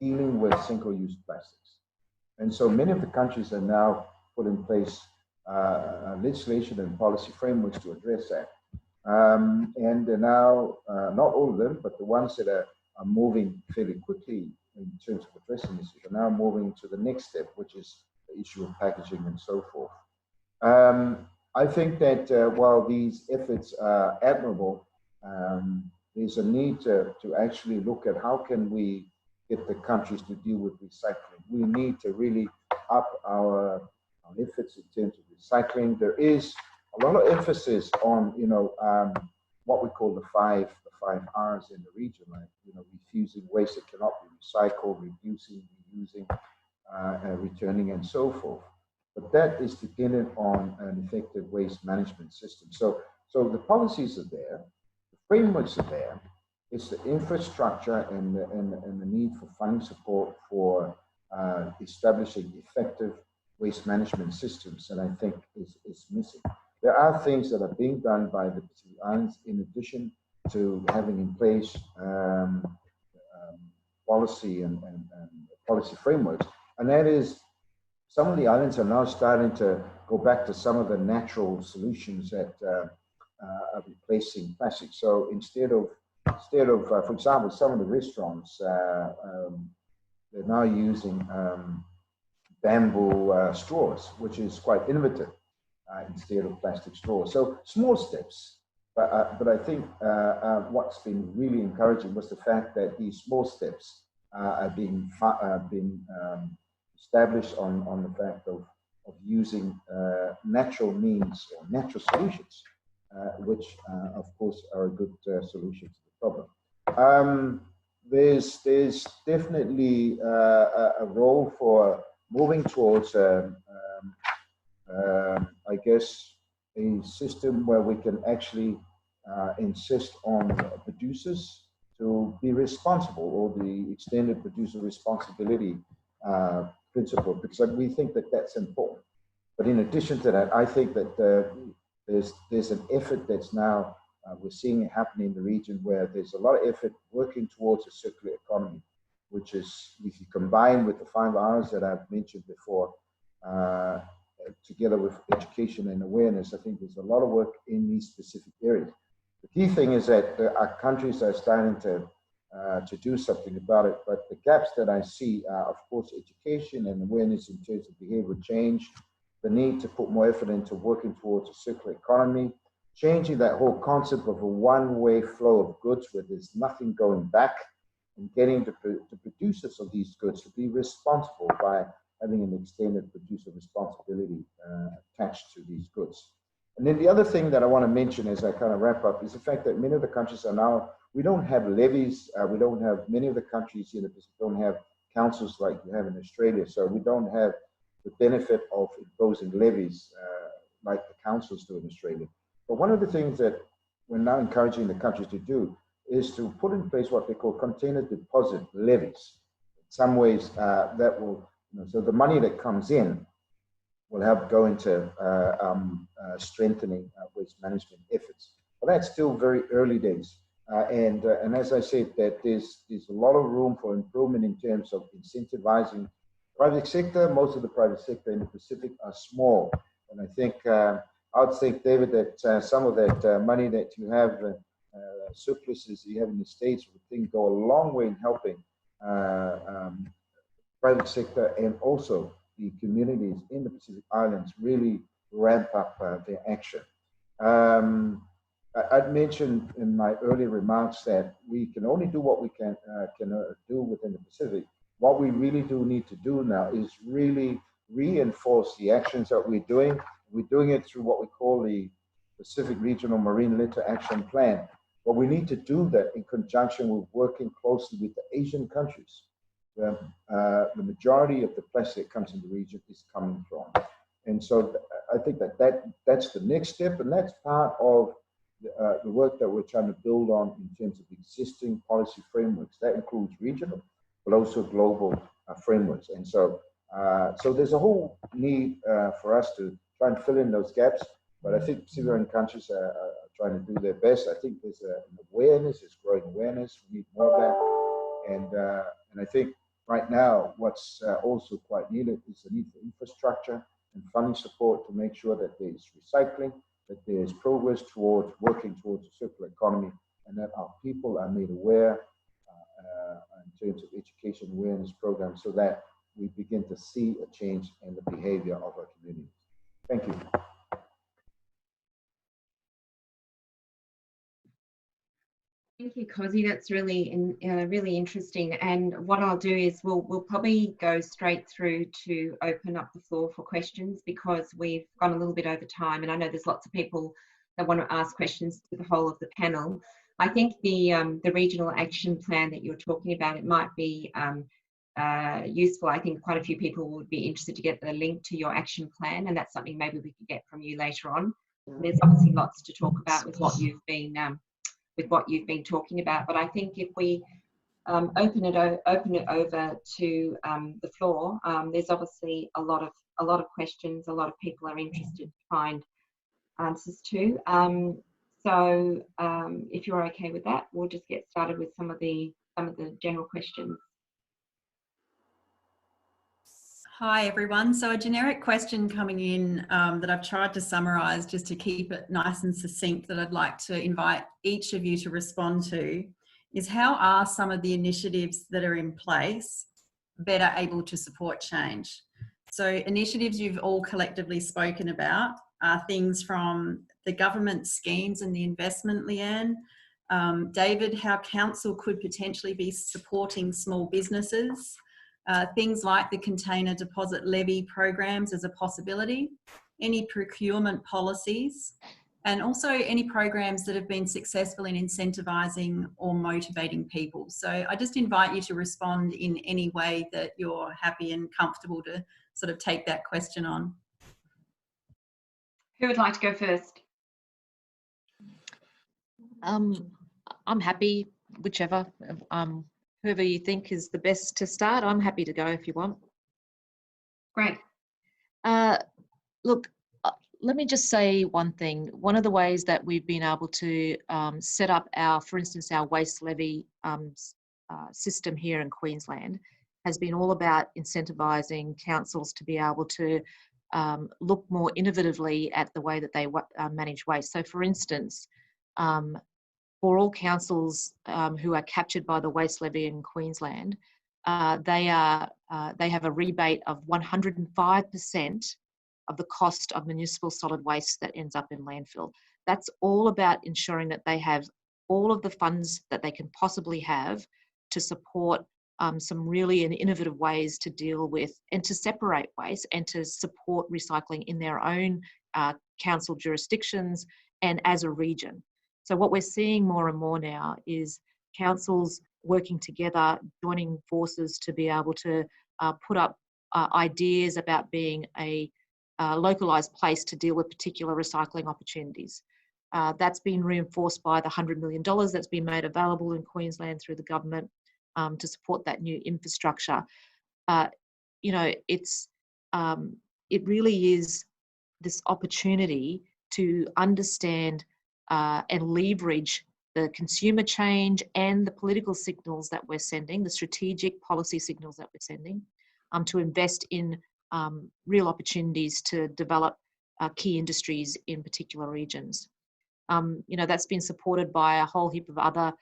dealing with single-use plastics. And so many of the countries are now put in place legislation and policy frameworks to address that. And they're now, not all of them, but the ones that are are moving fairly quickly in terms of addressing this issue. Now moving to the next step, which is the issue of packaging and so forth. I think that while these efforts are admirable, there's a need to actually look at how can we get the countries to deal with recycling. We need to really up our efforts in terms of recycling. There is a lot of emphasis on, what we call the five R's in the region, like, refusing waste that cannot be recycled, reducing, reusing, returning, and so forth. But that is dependent on an effective waste management system. So the policies are there, the frameworks are there. It's the infrastructure and the need for funding support for establishing effective waste management systems that I think is missing. There are things that are being done by the Pacific Islands in addition to having in place policy and policy frameworks, and that is some of the islands are now starting to go back to some of the natural solutions that are replacing plastic. So instead of for example, some of the restaurants, they're now using bamboo straws, which is quite innovative, instead of plastic straws. So small steps. But I think what's been really encouraging was the fact that these small steps are being established on the fact of using natural means or natural solutions, which of course are a good solution to the problem. There's definitely a role for moving towards, I guess, a system where we can actually insist on producers to be responsible, or the extended producer responsibility principle, because we think that that's important. But in addition to that, I think that there's an effort that's now, we're seeing it happening in the region, where there's a lot of effort working towards a circular economy, which is, if you combine with the 5 R's that I've mentioned before, together with education and awareness, I think there's a lot of work in these specific areas. The key thing is that our countries are starting to do something about it, but the gaps that I see are, of course, education and awareness in terms of behavioral change, the need to put more effort into working towards a circular economy, changing that whole concept of a one-way flow of goods where there's nothing going back, and getting the producers of these goods to be responsible by having an extended producer responsibility attached to these goods. And then the other thing that I want to mention as I kind of wrap up is the fact that many of the countries are now, we don't have levies, we don't have, many of the countries here don't have councils like you have in Australia, so we don't have the benefit of imposing levies like the councils do in Australia. But one of the things that we're now encouraging the countries to do is to put in place what they call container deposit levies. In some ways that will, so the money that comes in will help go into strengthening waste management efforts. But that's still very early days. And as I said, that there's a lot of room for improvement in terms of incentivizing private sector. Most of the private sector in the Pacific are small. And I think, I would think, David, that some of that money that you have, surpluses you have in the States, would think go a long way in helping private sector and also the communities in the Pacific Islands really ramp up their action. I'd mentioned in my earlier remarks that we can only do what we can do within the Pacific. What we really do need to do now is really reinforce the actions that we're doing. We're doing it through what we call the Pacific Regional Marine Litter Action Plan. But we need to do that in conjunction with working closely with the Asian countries, where the majority of the plastic that comes in the region is coming from. And so I think that's the next step, and that's part of the work that we're trying to build on in terms of existing policy frameworks. That includes regional, but also global frameworks. And so, so there's a whole need for us to try and fill in those gaps. But I think Pacific Island countries are trying to do their best. I think there's an awareness, there's growing awareness. We need more of that. And I think right now, what's also quite needed is the need for infrastructure and funding support to make sure that there's recycling, that there's progress towards working towards a circular economy, and that our people are made aware in terms of education awareness programs, so that we begin to see a change in the behavior of our communities. Thank you. Thank you, Cozy. That's really really interesting. And what I'll do is we'll probably go straight through to open up the floor for questions, because we've gone a little bit over time, and I know there's lots of people that want to ask questions to the whole of the panel. I think the regional action plan that you're talking about, it might be useful. I think quite a few people would be interested to get the link to your action plan, and that's something maybe we could get from you later on. There's obviously lots to talk about with what you've been talking about, but I think if we open it over to the floor, there's obviously a lot of questions. A lot of people are interested to find answers to. So if you're okay with that, we'll just get started with some of the general questions. Hi everyone. So a generic question coming in that I've tried to summarise just to keep it nice and succinct, that I'd like to invite each of you to respond to, is how are some of the initiatives that are in place better able to support change? So initiatives you've all collectively spoken about are things from the government schemes and the investment, Leanne. David, how council could potentially be supporting small businesses. Things like the container deposit levy programs as a possibility, any procurement policies, and also any programs that have been successful in incentivising or motivating people. So I just invite you to respond in any way that you're happy and comfortable to sort of take that question on. Who would like to go first? I'm happy, whichever. Whoever you think is the best to start, I'm happy to go if you want. Great. Look, let me just say one thing. One of the ways that we've been able to set up for instance, our waste levy system here in Queensland has been all about incentivising councils to be able to look more innovatively at the way that they manage waste. So for instance, for all councils who are captured by the waste levy in Queensland, they have a rebate of 105% of the cost of municipal solid waste that ends up in landfill. That's all about ensuring that they have all of the funds that they can possibly have to support some really innovative ways to deal with and to separate waste and to support recycling in their own council jurisdictions and as a region. So what we're seeing more and more now is councils working together, joining forces to be able to put up ideas about being a localised place to deal with particular recycling opportunities. That's been reinforced by the $100 million that's been made available in Queensland through the government to support that new infrastructure. You know, it really is this opportunity to understand and leverage the consumer change and the political signals that we're sending, the strategic policy signals that we're sending, to invest in real opportunities to develop key industries in particular regions. You know, that's been supported by a whole heap of other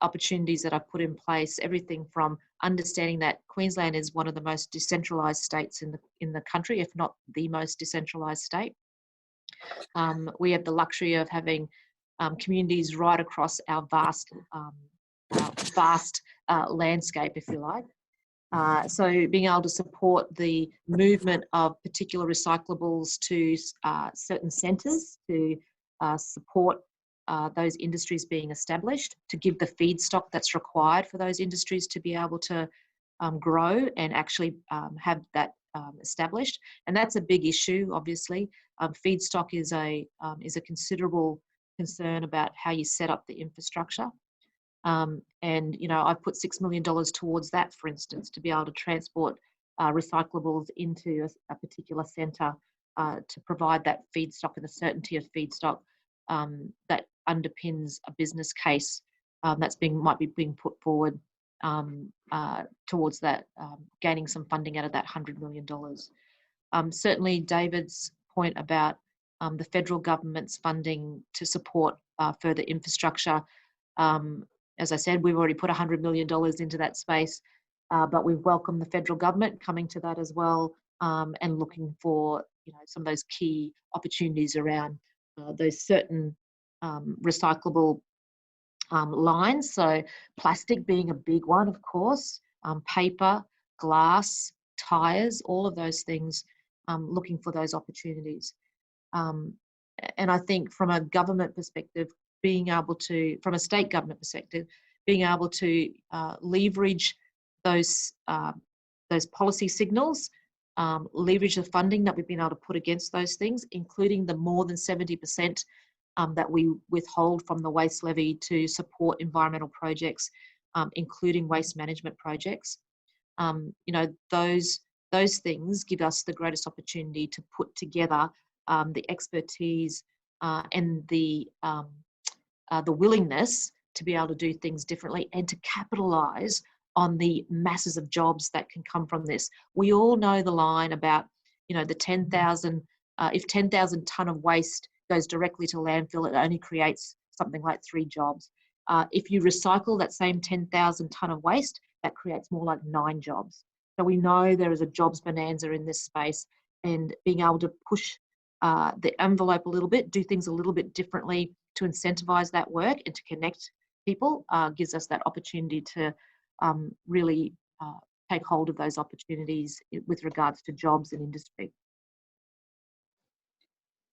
opportunities that I've put in place, everything from understanding that Queensland is one of the most decentralised states in the country, if not the most decentralised state. We have the luxury of having communities right across our vast landscape, if you like. So being able to support the movement of particular recyclables to certain centres to support those industries being established, to give the feedstock that's required for those industries to be able to grow and actually have that established. And that's a big issue, obviously. Feedstock is a considerable concern about how you set up the infrastructure. And, you know, I've put $6 million towards that, for instance, to be able to transport recyclables into a particular centre to provide that feedstock and the certainty of feedstock that underpins a business case that's might be being put forward towards that, gaining some funding out of that $100 million. Certainly David's point about the federal government's funding to support further infrastructure as I said, we've already put $100 million into that space, but we've welcomed the federal government coming to that as well, and looking for some of those key opportunities around those certain recyclable lines. So plastic being a big one, of course, paper, glass, tires, all of those things, looking for those opportunities. And I think from a government perspective, from a state government perspective, being able to leverage those policy signals, leverage the funding that we've been able to put against those things, including the more than 70% that we withhold from the waste levy to support environmental projects, including waste management projects. Those things give us the greatest opportunity to put together the expertise and the willingness to be able to do things differently and to capitalise on the masses of jobs that can come from this. We all know the line about, the 10,000, if 10,000 tonne of waste goes directly to landfill, it only creates something like 3 jobs. If you recycle that same 10,000 tonne of waste, that creates more like 9 jobs. So we know there is a jobs bonanza in this space, and being able to push the envelope a little bit, do things a little bit differently to incentivise that work and to connect people gives us that opportunity to really take hold of those opportunities with regards to jobs and industry.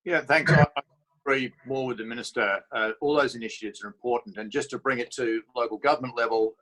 Yeah, thanks. I agree more with the Minister. All those initiatives are important. And just to bring it to local government level,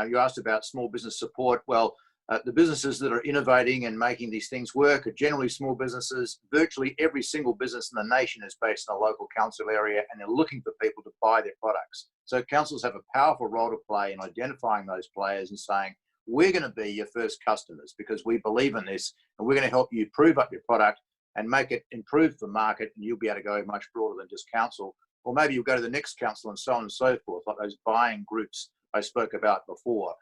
you asked about small business support. Well, the businesses that are innovating and making these things work are generally small businesses. Virtually every single business in the nation is based in a local council area, and they're looking for people to buy their products. So councils have a powerful role to play in identifying those players and saying, we're going to be your first customers because we believe in this, and we're going to help you prove up your product and make it improve the market, and you'll be able to go much broader than just council. Or maybe you'll go to the next council and so on and so forth, like those buying groups I spoke about before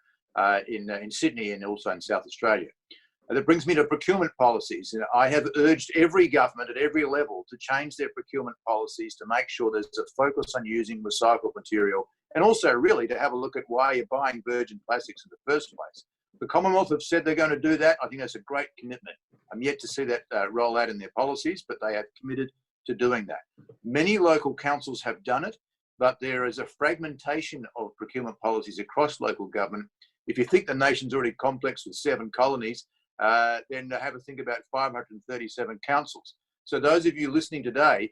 in Sydney and also in South Australia. That brings me to procurement policies. I have urged every government at every level to change their procurement policies to make sure there's a focus on using recycled material, and also really to have a look at why you're buying virgin plastics in the first place. The Commonwealth have said they're going to do that. I think that's a great commitment. I'm yet to see that roll out in their policies, but they have committed to doing that. Many local councils have done it, but there is a fragmentation of procurement policies across local government. If you think the nation's already complex with 7 colonies, then have a think about 537 councils. So those of you listening today,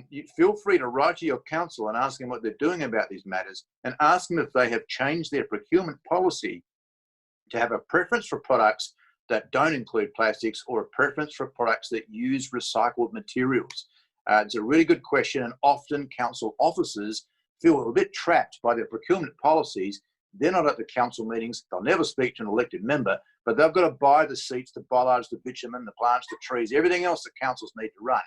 you feel free to write to your council and ask them what they're doing about these matters, and ask them if they have changed their procurement policy to have a preference for products that don't include plastics, or a preference for products that use recycled materials. It's a really good question, and often council officers feel a bit trapped by their procurement policies. They're not at the council meetings. They'll never speak to an elected member, but they've got to buy the seats, the bollards, the bitumen, the plants, the trees, everything else that councils need to run.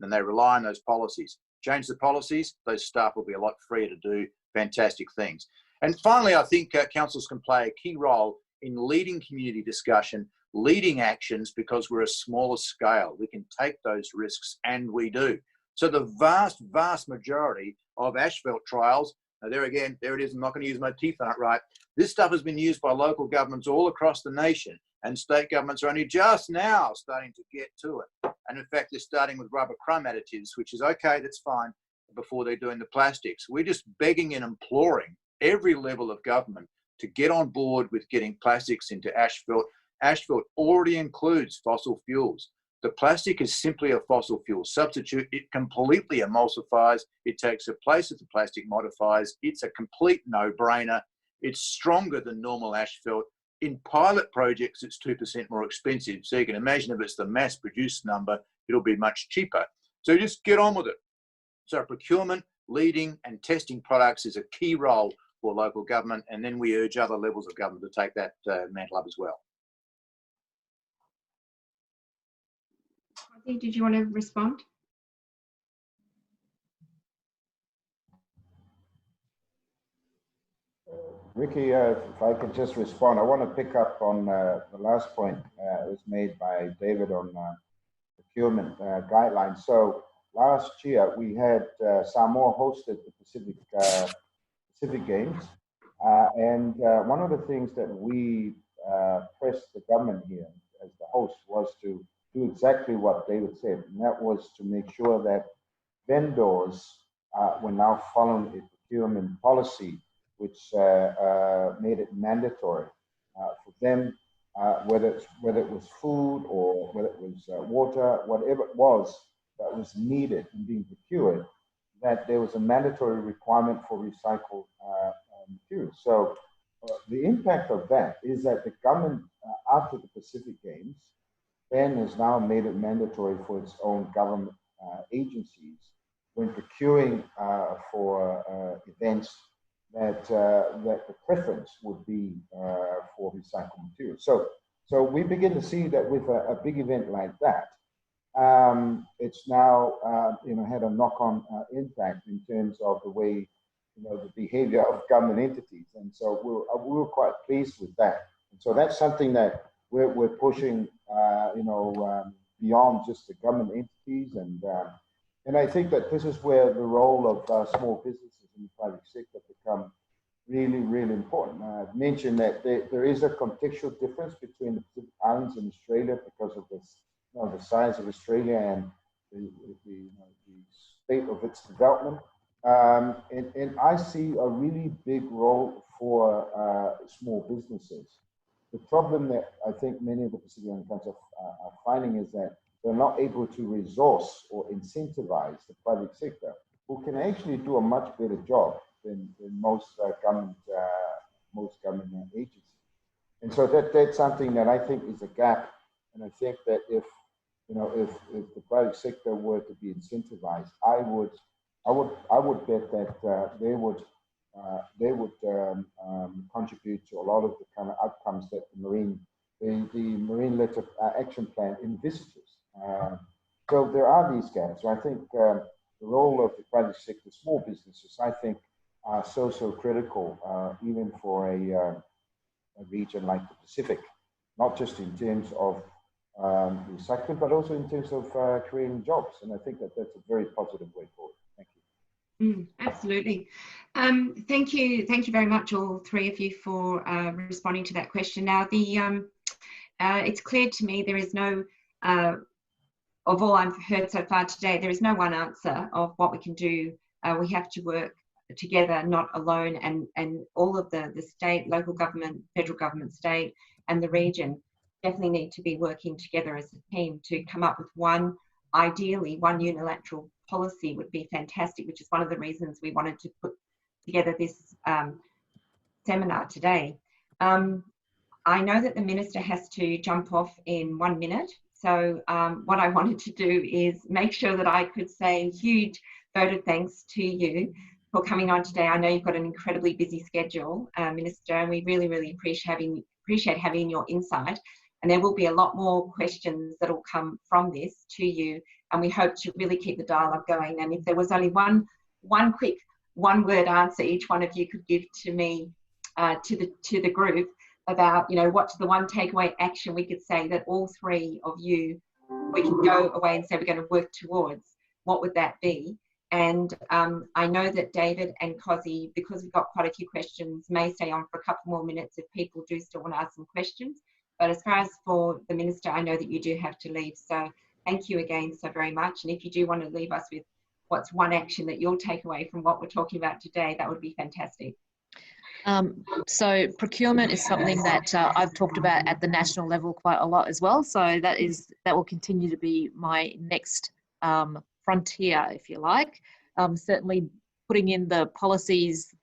And they rely on those policies. Change the policies, those staff will be a lot freer to do fantastic things. And finally, I think councils can play a key role in leading community discussion, leading actions, because we're a smaller scale. We can take those risks, and we do. So the vast, vast majority of asphalt trials, there again, there it is, I'm not going to use my teeth on it, right? This stuff has been used by local governments all across the nation, and state governments are only just now starting to get to it. And in fact, they're starting with rubber crumb additives, which is okay, that's fine, before they're doing the plastics. We're just begging and imploring every level of government to get on board with getting plastics into asphalt. Asphalt already includes fossil fuels. The plastic is simply a fossil fuel substitute. It completely emulsifies. It takes the place of the plastic modifiers. It's a complete no-brainer. It's stronger than normal asphalt. In pilot projects, it's 2% more expensive. So you can imagine if it's the mass-produced number, it'll be much cheaper. So just get on with it. So procurement, leading and testing products is a key role for local government. And then we urge other levels of government to take that mantle up as well. Did you want to respond? Ricky, if I could just respond, I want to pick up on the last point that was made by David on procurement guidelines. So last year we had Samoa hosted the Pacific Games, One of the things that we pressed the government here as the host was to do exactly what David said, and that was to make sure that vendors were now following a procurement policy which made it mandatory for them, whether it was food or whether it was water, whatever it was that was needed in being procured, that there was a mandatory requirement for recycled materials. So the impact of that is that the government, after the Pacific Games, then has now made it mandatory for its own government agencies when procuring for events that the preference would be for recycled materials. So we begin to see that with a big event like that, it's now had a knock-on impact in terms of the way the behavior of government entities, and so we were quite pleased with that. And so that's something that we're pushing, beyond just the government entities, and I think that this is where the role of small businesses in the private sector become really, really important. I've mentioned that there is a contextual difference between the Pacific Islands and Australia because of this, the size of Australia and the state of its development. And I see a really big role for small businesses. The problem that I think many of the Pacific Island countries are finding is that they're not able to resource or incentivize the private sector, who can actually do a much better job than most government agencies. And so that's something that I think is a gap. And I think that if the private sector were to be incentivized, I would bet that they would contribute to a lot of the kind of outcomes that the Marine Litter Action Plan envisages. So there are these gaps. So I think the role of the private sector, small businesses, I think, are so critical, even for a region like the Pacific, not just in terms of recycling, but also in terms of creating jobs. And I think that that's a very positive way forward. Thank you. Absolutely. Thank you very much, all three of you, for responding to that question. Now, it's clear to me there is no, of all I've heard so far today, there is no one answer of what we can do. We have to work together, not alone, and all of the state, local government, federal government, state, and the region definitely need to be working together as a team to come up with ideally one unilateral policy would be fantastic, which is one of the reasons we wanted to put together this seminar today. I know that the Minister has to jump off in 1 minute. So what I wanted to do is make sure that I could say a huge vote of thanks to you for coming on today. I know you've got an incredibly busy schedule, Minister, and we really, really appreciate having your insight. And there will be a lot more questions that will come from this to you, and we hope to really keep the dialogue going. And if there was only one quick one-word answer each one of you could give to me, to the group, about what's the one takeaway action we could say that all three of you, we can go away and say we're going to work towards, what would that be? And I know that David and Cozy, because we've got quite a few questions, may stay on for a couple more minutes if people do still want to ask some questions. But as far as for the Minister, I know that you do have to leave. So thank you again so very much. And if you do want to leave us with what's one action that you'll take away from what we're talking about today, that would be fantastic. So procurement is something that I've talked about at the national level quite a lot as well. So that will continue to be my next frontier, if you like. Certainly putting in the policies,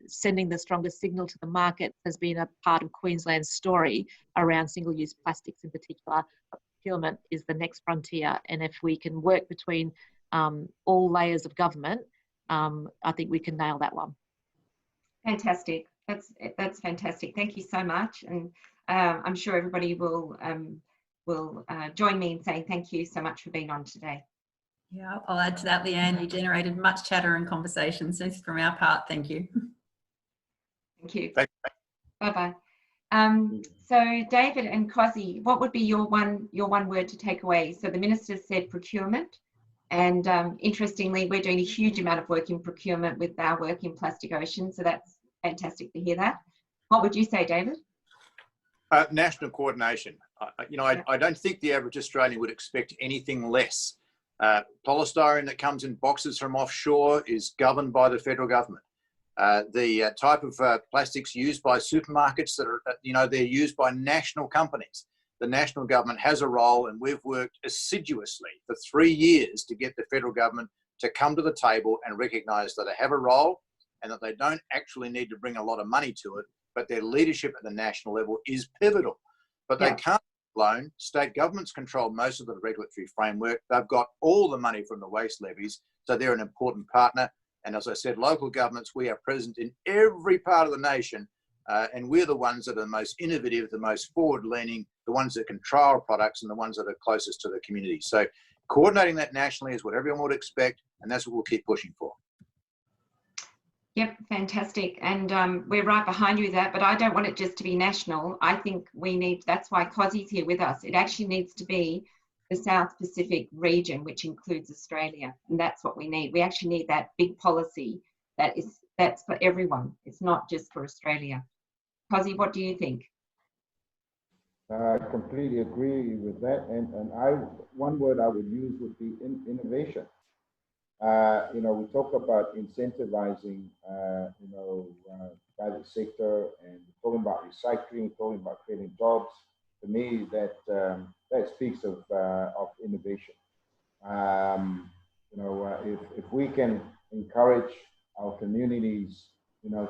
sending the strongest signal to the market has been a part of Queensland's story around single-use plastics in particular. But procurement is the next frontier, and if we can work between all layers of government, I think we can nail that one. Fantastic. That's fantastic. Thank you so much, and I'm sure everybody will join me in saying thank you so much for being on today. Yeah, I'll add to that, Leanne. You generated much chatter and conversation, so from our part, thank you. Thank you. Bye-bye. So David and Cozy, what would be your one word to take away? So the Minister said procurement, and interestingly, we're doing a huge amount of work in procurement with our work in Plastic Ocean, so that's fantastic to hear that. What would you say, David? National coordination. I don't think the average Australian would expect anything less. Polystyrene that comes in boxes from offshore is governed by the federal government. The type of plastics used by supermarkets that are, they're used by national companies. The national government has a role, and we've worked assiduously for 3 years to get the federal government to come to the table and recognise that they have a role and that they don't actually need to bring a lot of money to it, but their leadership at the national level is pivotal. But they can't alone. State governments control most of the regulatory framework. They've got all the money from the waste levies, so they're an important partner. And as I said, local governments, we are present in every part of the nation, and we're the ones that are the most innovative, the most forward-leaning, the ones that can trial products and the ones that are closest to the community. So coordinating that nationally is what everyone would expect, and that's what we'll keep pushing for. Yep, fantastic. And we're right behind you with that, but I don't want it just to be national. I think we need, that's why COSI's here with us. It actually needs to be the South Pacific region, which includes Australia. And that's what we need. We actually need that big policy that's for everyone. It's not just for Australia. COSI, what do you think? I completely agree with that. And one word I would use would be innovation. We talk about incentivizing, private sector, and talking about recycling, talking about creating jobs. To me, that speaks of innovation. If we can encourage our communities,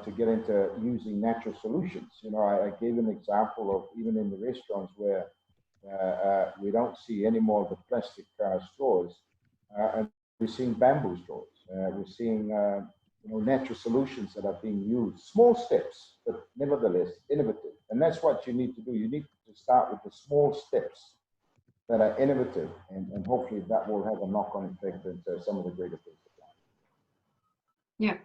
to get into using natural solutions. I gave an example of even in the restaurants where we don't see any more of the plastic straws, and we're seeing bamboo straws. We're seeing natural solutions that are being used. Small steps, but nevertheless innovative. And that's what you need to do. You need to start with the small steps that are innovative, and hopefully that will have a knock-on effect into some of the greater things. Yeah.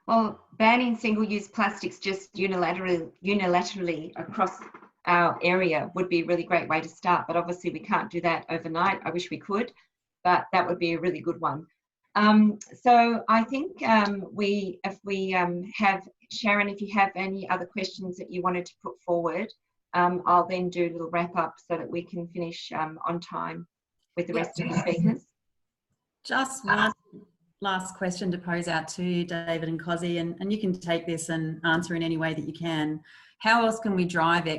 Well, banning single-use plastics just unilaterally across our area would be a really great way to start. But obviously we can't do that overnight. I wish we could, but that would be a really good one. So I think if we have, Sharon, if you have any other questions that you wanted to put forward, I'll then do a little wrap up so that we can finish on time with the rest of the speakers. Just one last question to pose out to David and COSI, and you can take this and answer in any way that you can. How else can we drive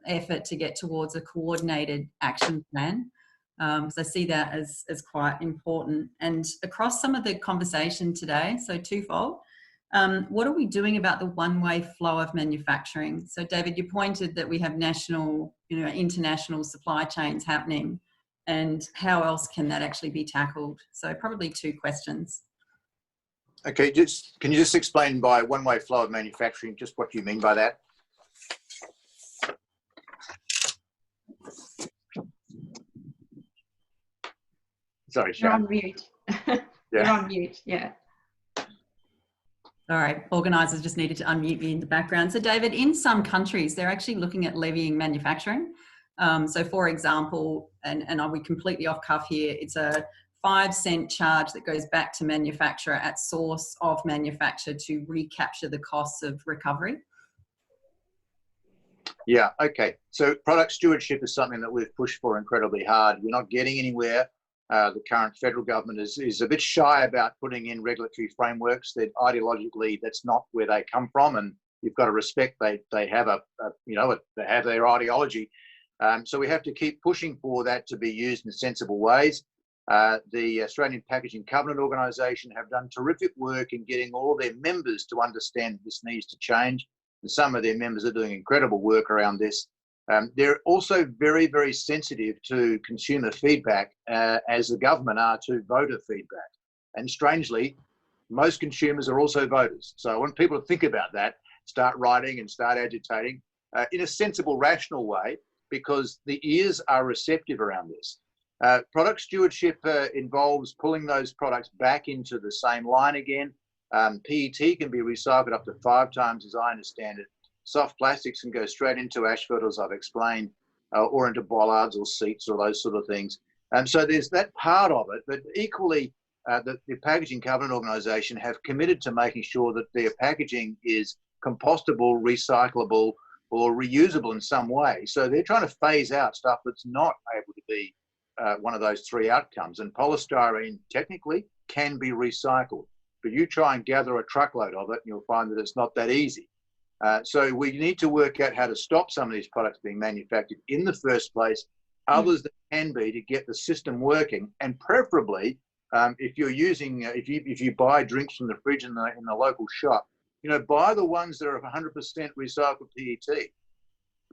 effort to get towards a coordinated action plan? Because I see that as quite important. And across some of the conversation today, so twofold, what are we doing about the one-way flow of manufacturing? So David, you pointed that we have national, international supply chains happening, and how else can that actually be tackled? So probably two questions. Okay, can you just explain by one-way flow of manufacturing, just what you mean by that? Sorry, Sharon. You're on mute. You're on mute, yeah. Sorry, organisers just needed to unmute me in the background. So David, in some countries, they're actually looking at levying manufacturing. So for example, and I'll be completely off cuff here, it's a 5-cent charge that goes back to manufacturer at source of manufacture to recapture the costs of recovery. Yeah, okay. So product stewardship is something that we've pushed for incredibly hard. We're not getting anywhere. The current federal government is a bit shy about putting in regulatory frameworks. That ideologically, that's not where they come from, and you've got to respect they have they have their ideology. So we have to keep pushing for that to be used in sensible ways. The Australian Packaging Covenant Organisation have done terrific work in getting all their members to understand this needs to change, and some of their members are doing incredible work around this. They're also very, very sensitive to consumer feedback, as the government are to voter feedback. And strangely, most consumers are also voters. So I want people to think about that, start writing and start agitating in a sensible, rational way, because the ears are receptive around this. Product stewardship involves pulling those products back into the same line again. PET can be recycled up to 5 times, as I understand it. Soft plastics can go straight into asphalt, as I've explained, or into bollards or seats or those sort of things. So there's that part of it, but equally, the Packaging Covenant Organisation have committed to making sure that their packaging is compostable, recyclable, or reusable in some way. So they're trying to phase out stuff that's not able to be one of those three outcomes. And polystyrene technically can be recycled, but you try and gather a truckload of it and you'll find that it's not that easy. So we need to work out how to stop some of these products being manufactured in the first place, others that can be, to get the system working. And preferably, if you're using, if you buy drinks from the fridge in the local shop, you know, buy the ones that are 100% recycled PET,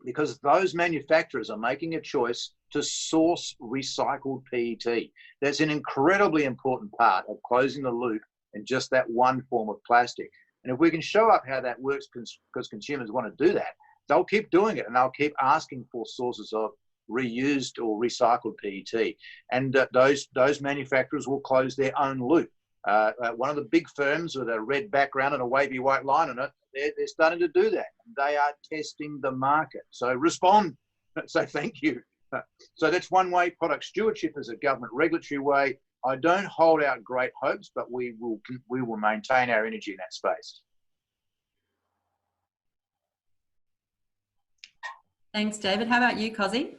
because those manufacturers are making a choice to source recycled PET. That's an incredibly important part of closing the loop in just that one form of plastic. And if we can show up how that works, because consumers want to do that, they'll keep doing it and they'll keep asking for sources of reused or recycled PET. And those manufacturers will close their own loop. One of the big firms with a red background and a wavy white line on it, they're starting to do that. They are testing the market. So respond. So thank you. So that's one way. Product stewardship is a government regulatory way. I don't hold out great hopes, but we will maintain our energy in that space. Thanks, David. How about you, Cozy?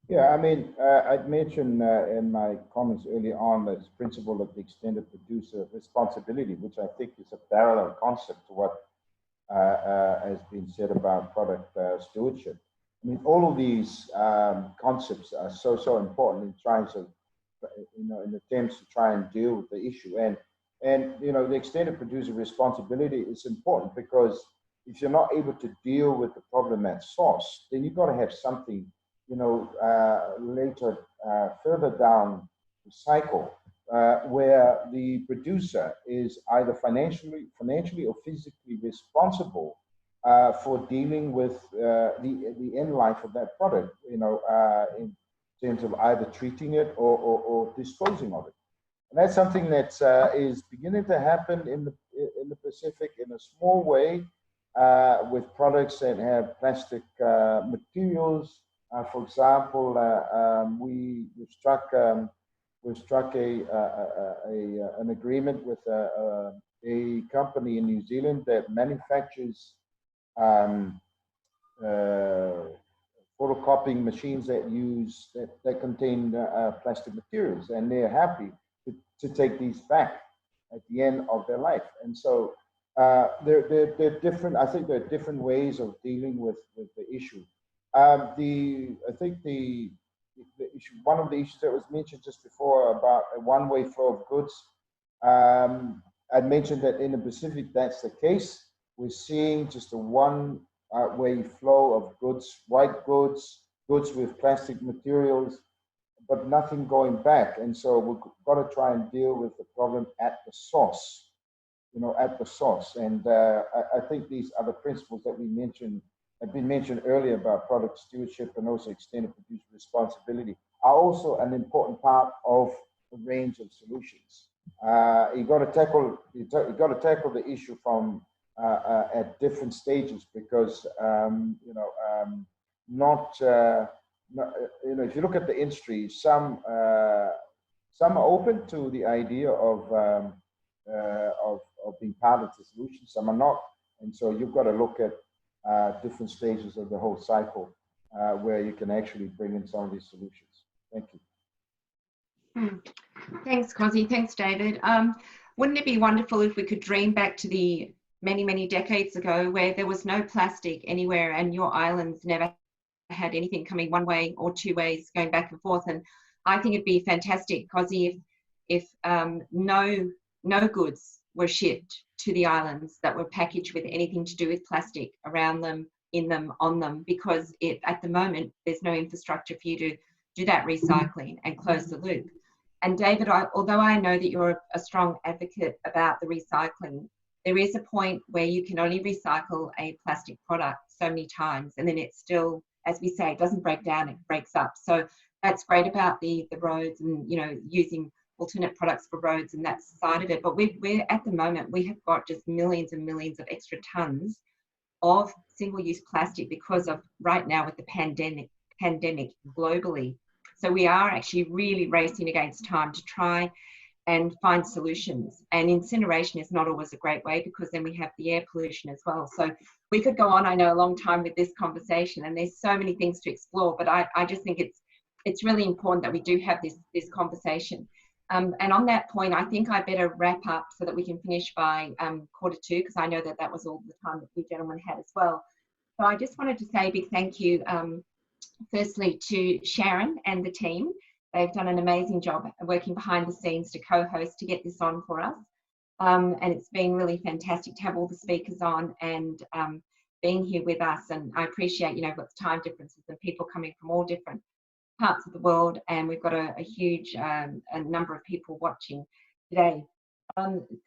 Yeah, I mean, I'd mentioned in my comments early on this principle of the extended producer responsibility, which I think is a parallel concept to what has been said about product stewardship. I mean, all of these concepts are so important in terms of, you know, in attempts to try and deal with the issue. And you know, the extended producer responsibility is important, because if you're not able to deal with the problem at source, then you've got to have something, you know, later, further down the cycle, where the producer is either financially or physically responsible for dealing with the end life of that product, you know, in terms of either treating it or disposing of it. And that's something that is beginning to happen in the Pacific in a small way, with products that have plastic materials. For example, we've struck an agreement with a company in New Zealand that manufactures photocopying machines that contain plastic materials, and they're happy to take these back at the end of their life. And so they're different. I think there are different ways of dealing with the issue. I think the issue, one of the issues that was mentioned just before about a one-way flow of goods, I mentioned that in the Pacific that's the case. We're seeing just a one-way flow of goods, white goods, goods with plastic materials, but nothing going back. And so we've got to try and deal with the problem at the source, you know, at the source. And I think these other principles that we mentioned have been mentioned earlier about product stewardship and also extended producer responsibility are also an important part of the range of solutions. You've got to tackle the issue from at different stages, because you know, you know, if you look at the industry, some are open to the idea of being part of the solution, some are not, and so you've got to look at different stages of the whole cycle where you can actually bring in some of these solutions. Thank you. Thanks, Cozy. Thanks, David. Wouldn't it be wonderful if we could dream back to the many decades ago where there was no plastic anywhere and your islands never had anything coming one way or two ways going back and forth? And I think it'd be fantastic, Cozy, if no goods were shipped to the islands that were packaged with anything to do with plastic around them, in them, on them, because at the moment there's no infrastructure for you to do that recycling and close the loop. And David, although I know that you're a strong advocate about the recycling, there is a point where you can only recycle a plastic product so many times, and then it still, as we say, it doesn't break down, it breaks up. So that's great about the roads and, you know, using alternate products for roads and that side of it. But we're at the moment, we have got just millions and millions of extra tons of single-use plastic because of right now with the pandemic globally. So we are actually really racing against time to try and find solutions. And incineration is not always a great way, because then we have the air pollution as well. So we could go on, I know, a long time with this conversation, and there's so many things to explore, but I just think it's really important that we do have this conversation. And on that point, I think I better wrap up so that we can finish by 2:45, because I know that was all the time that you gentlemen had as well. So I just wanted to say a big thank you, firstly, to Sharon and the team. They've done an amazing job working behind the scenes to co-host, to get this on for us. And it's been really fantastic to have all the speakers on and being here with us. And I appreciate, you know, with time differences and people coming from all different parts of the world. And we've got a huge a number of people watching today.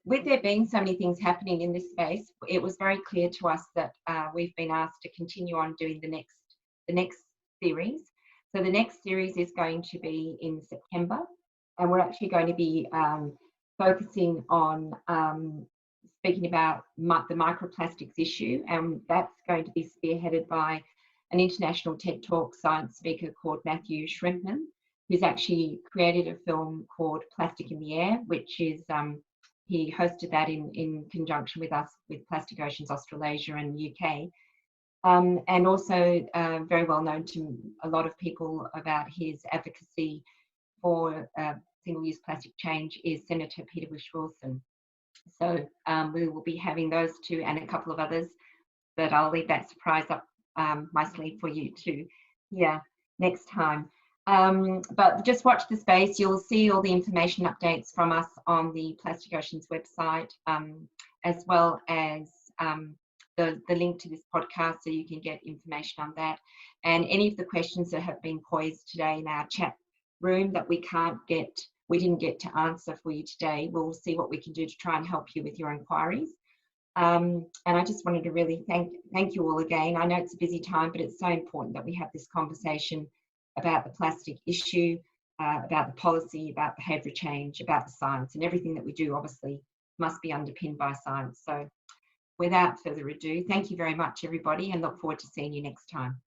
With there being so many things happening in this space, it was very clear to us that we've been asked to continue on doing the next series. So the next series is going to be in September, and we're actually going to be focusing on speaking about the microplastics issue, and that's going to be spearheaded by an international TED Talk science speaker called Matthew Shrimpman, who's actually created a film called Plastic in the Air, which is, he hosted that in conjunction with us, with Plastic Oceans Australasia and UK. And also very well known to a lot of people about his advocacy for single-use plastic change is Senator Peter Whish-Wilson. So we will be having those two and a couple of others, but I'll leave that surprise up my sleeve for you to hear next time. But just watch the space. You'll see all the information updates from us on the Plastic Oceans website, as well as the link to this podcast, so you can get information on that. And any of the questions that have been posed today in our chat room that we didn't get to answer for you today, we'll see what we can do to try and help you with your inquiries. And I just wanted to really thank you all again. I know it's a busy time, but it's so important that we have this conversation about the plastic issue, about the policy, about behaviour change, about the science, and everything that we do obviously must be underpinned by science. So without further ado, thank you very much, everybody, and look forward to seeing you next time.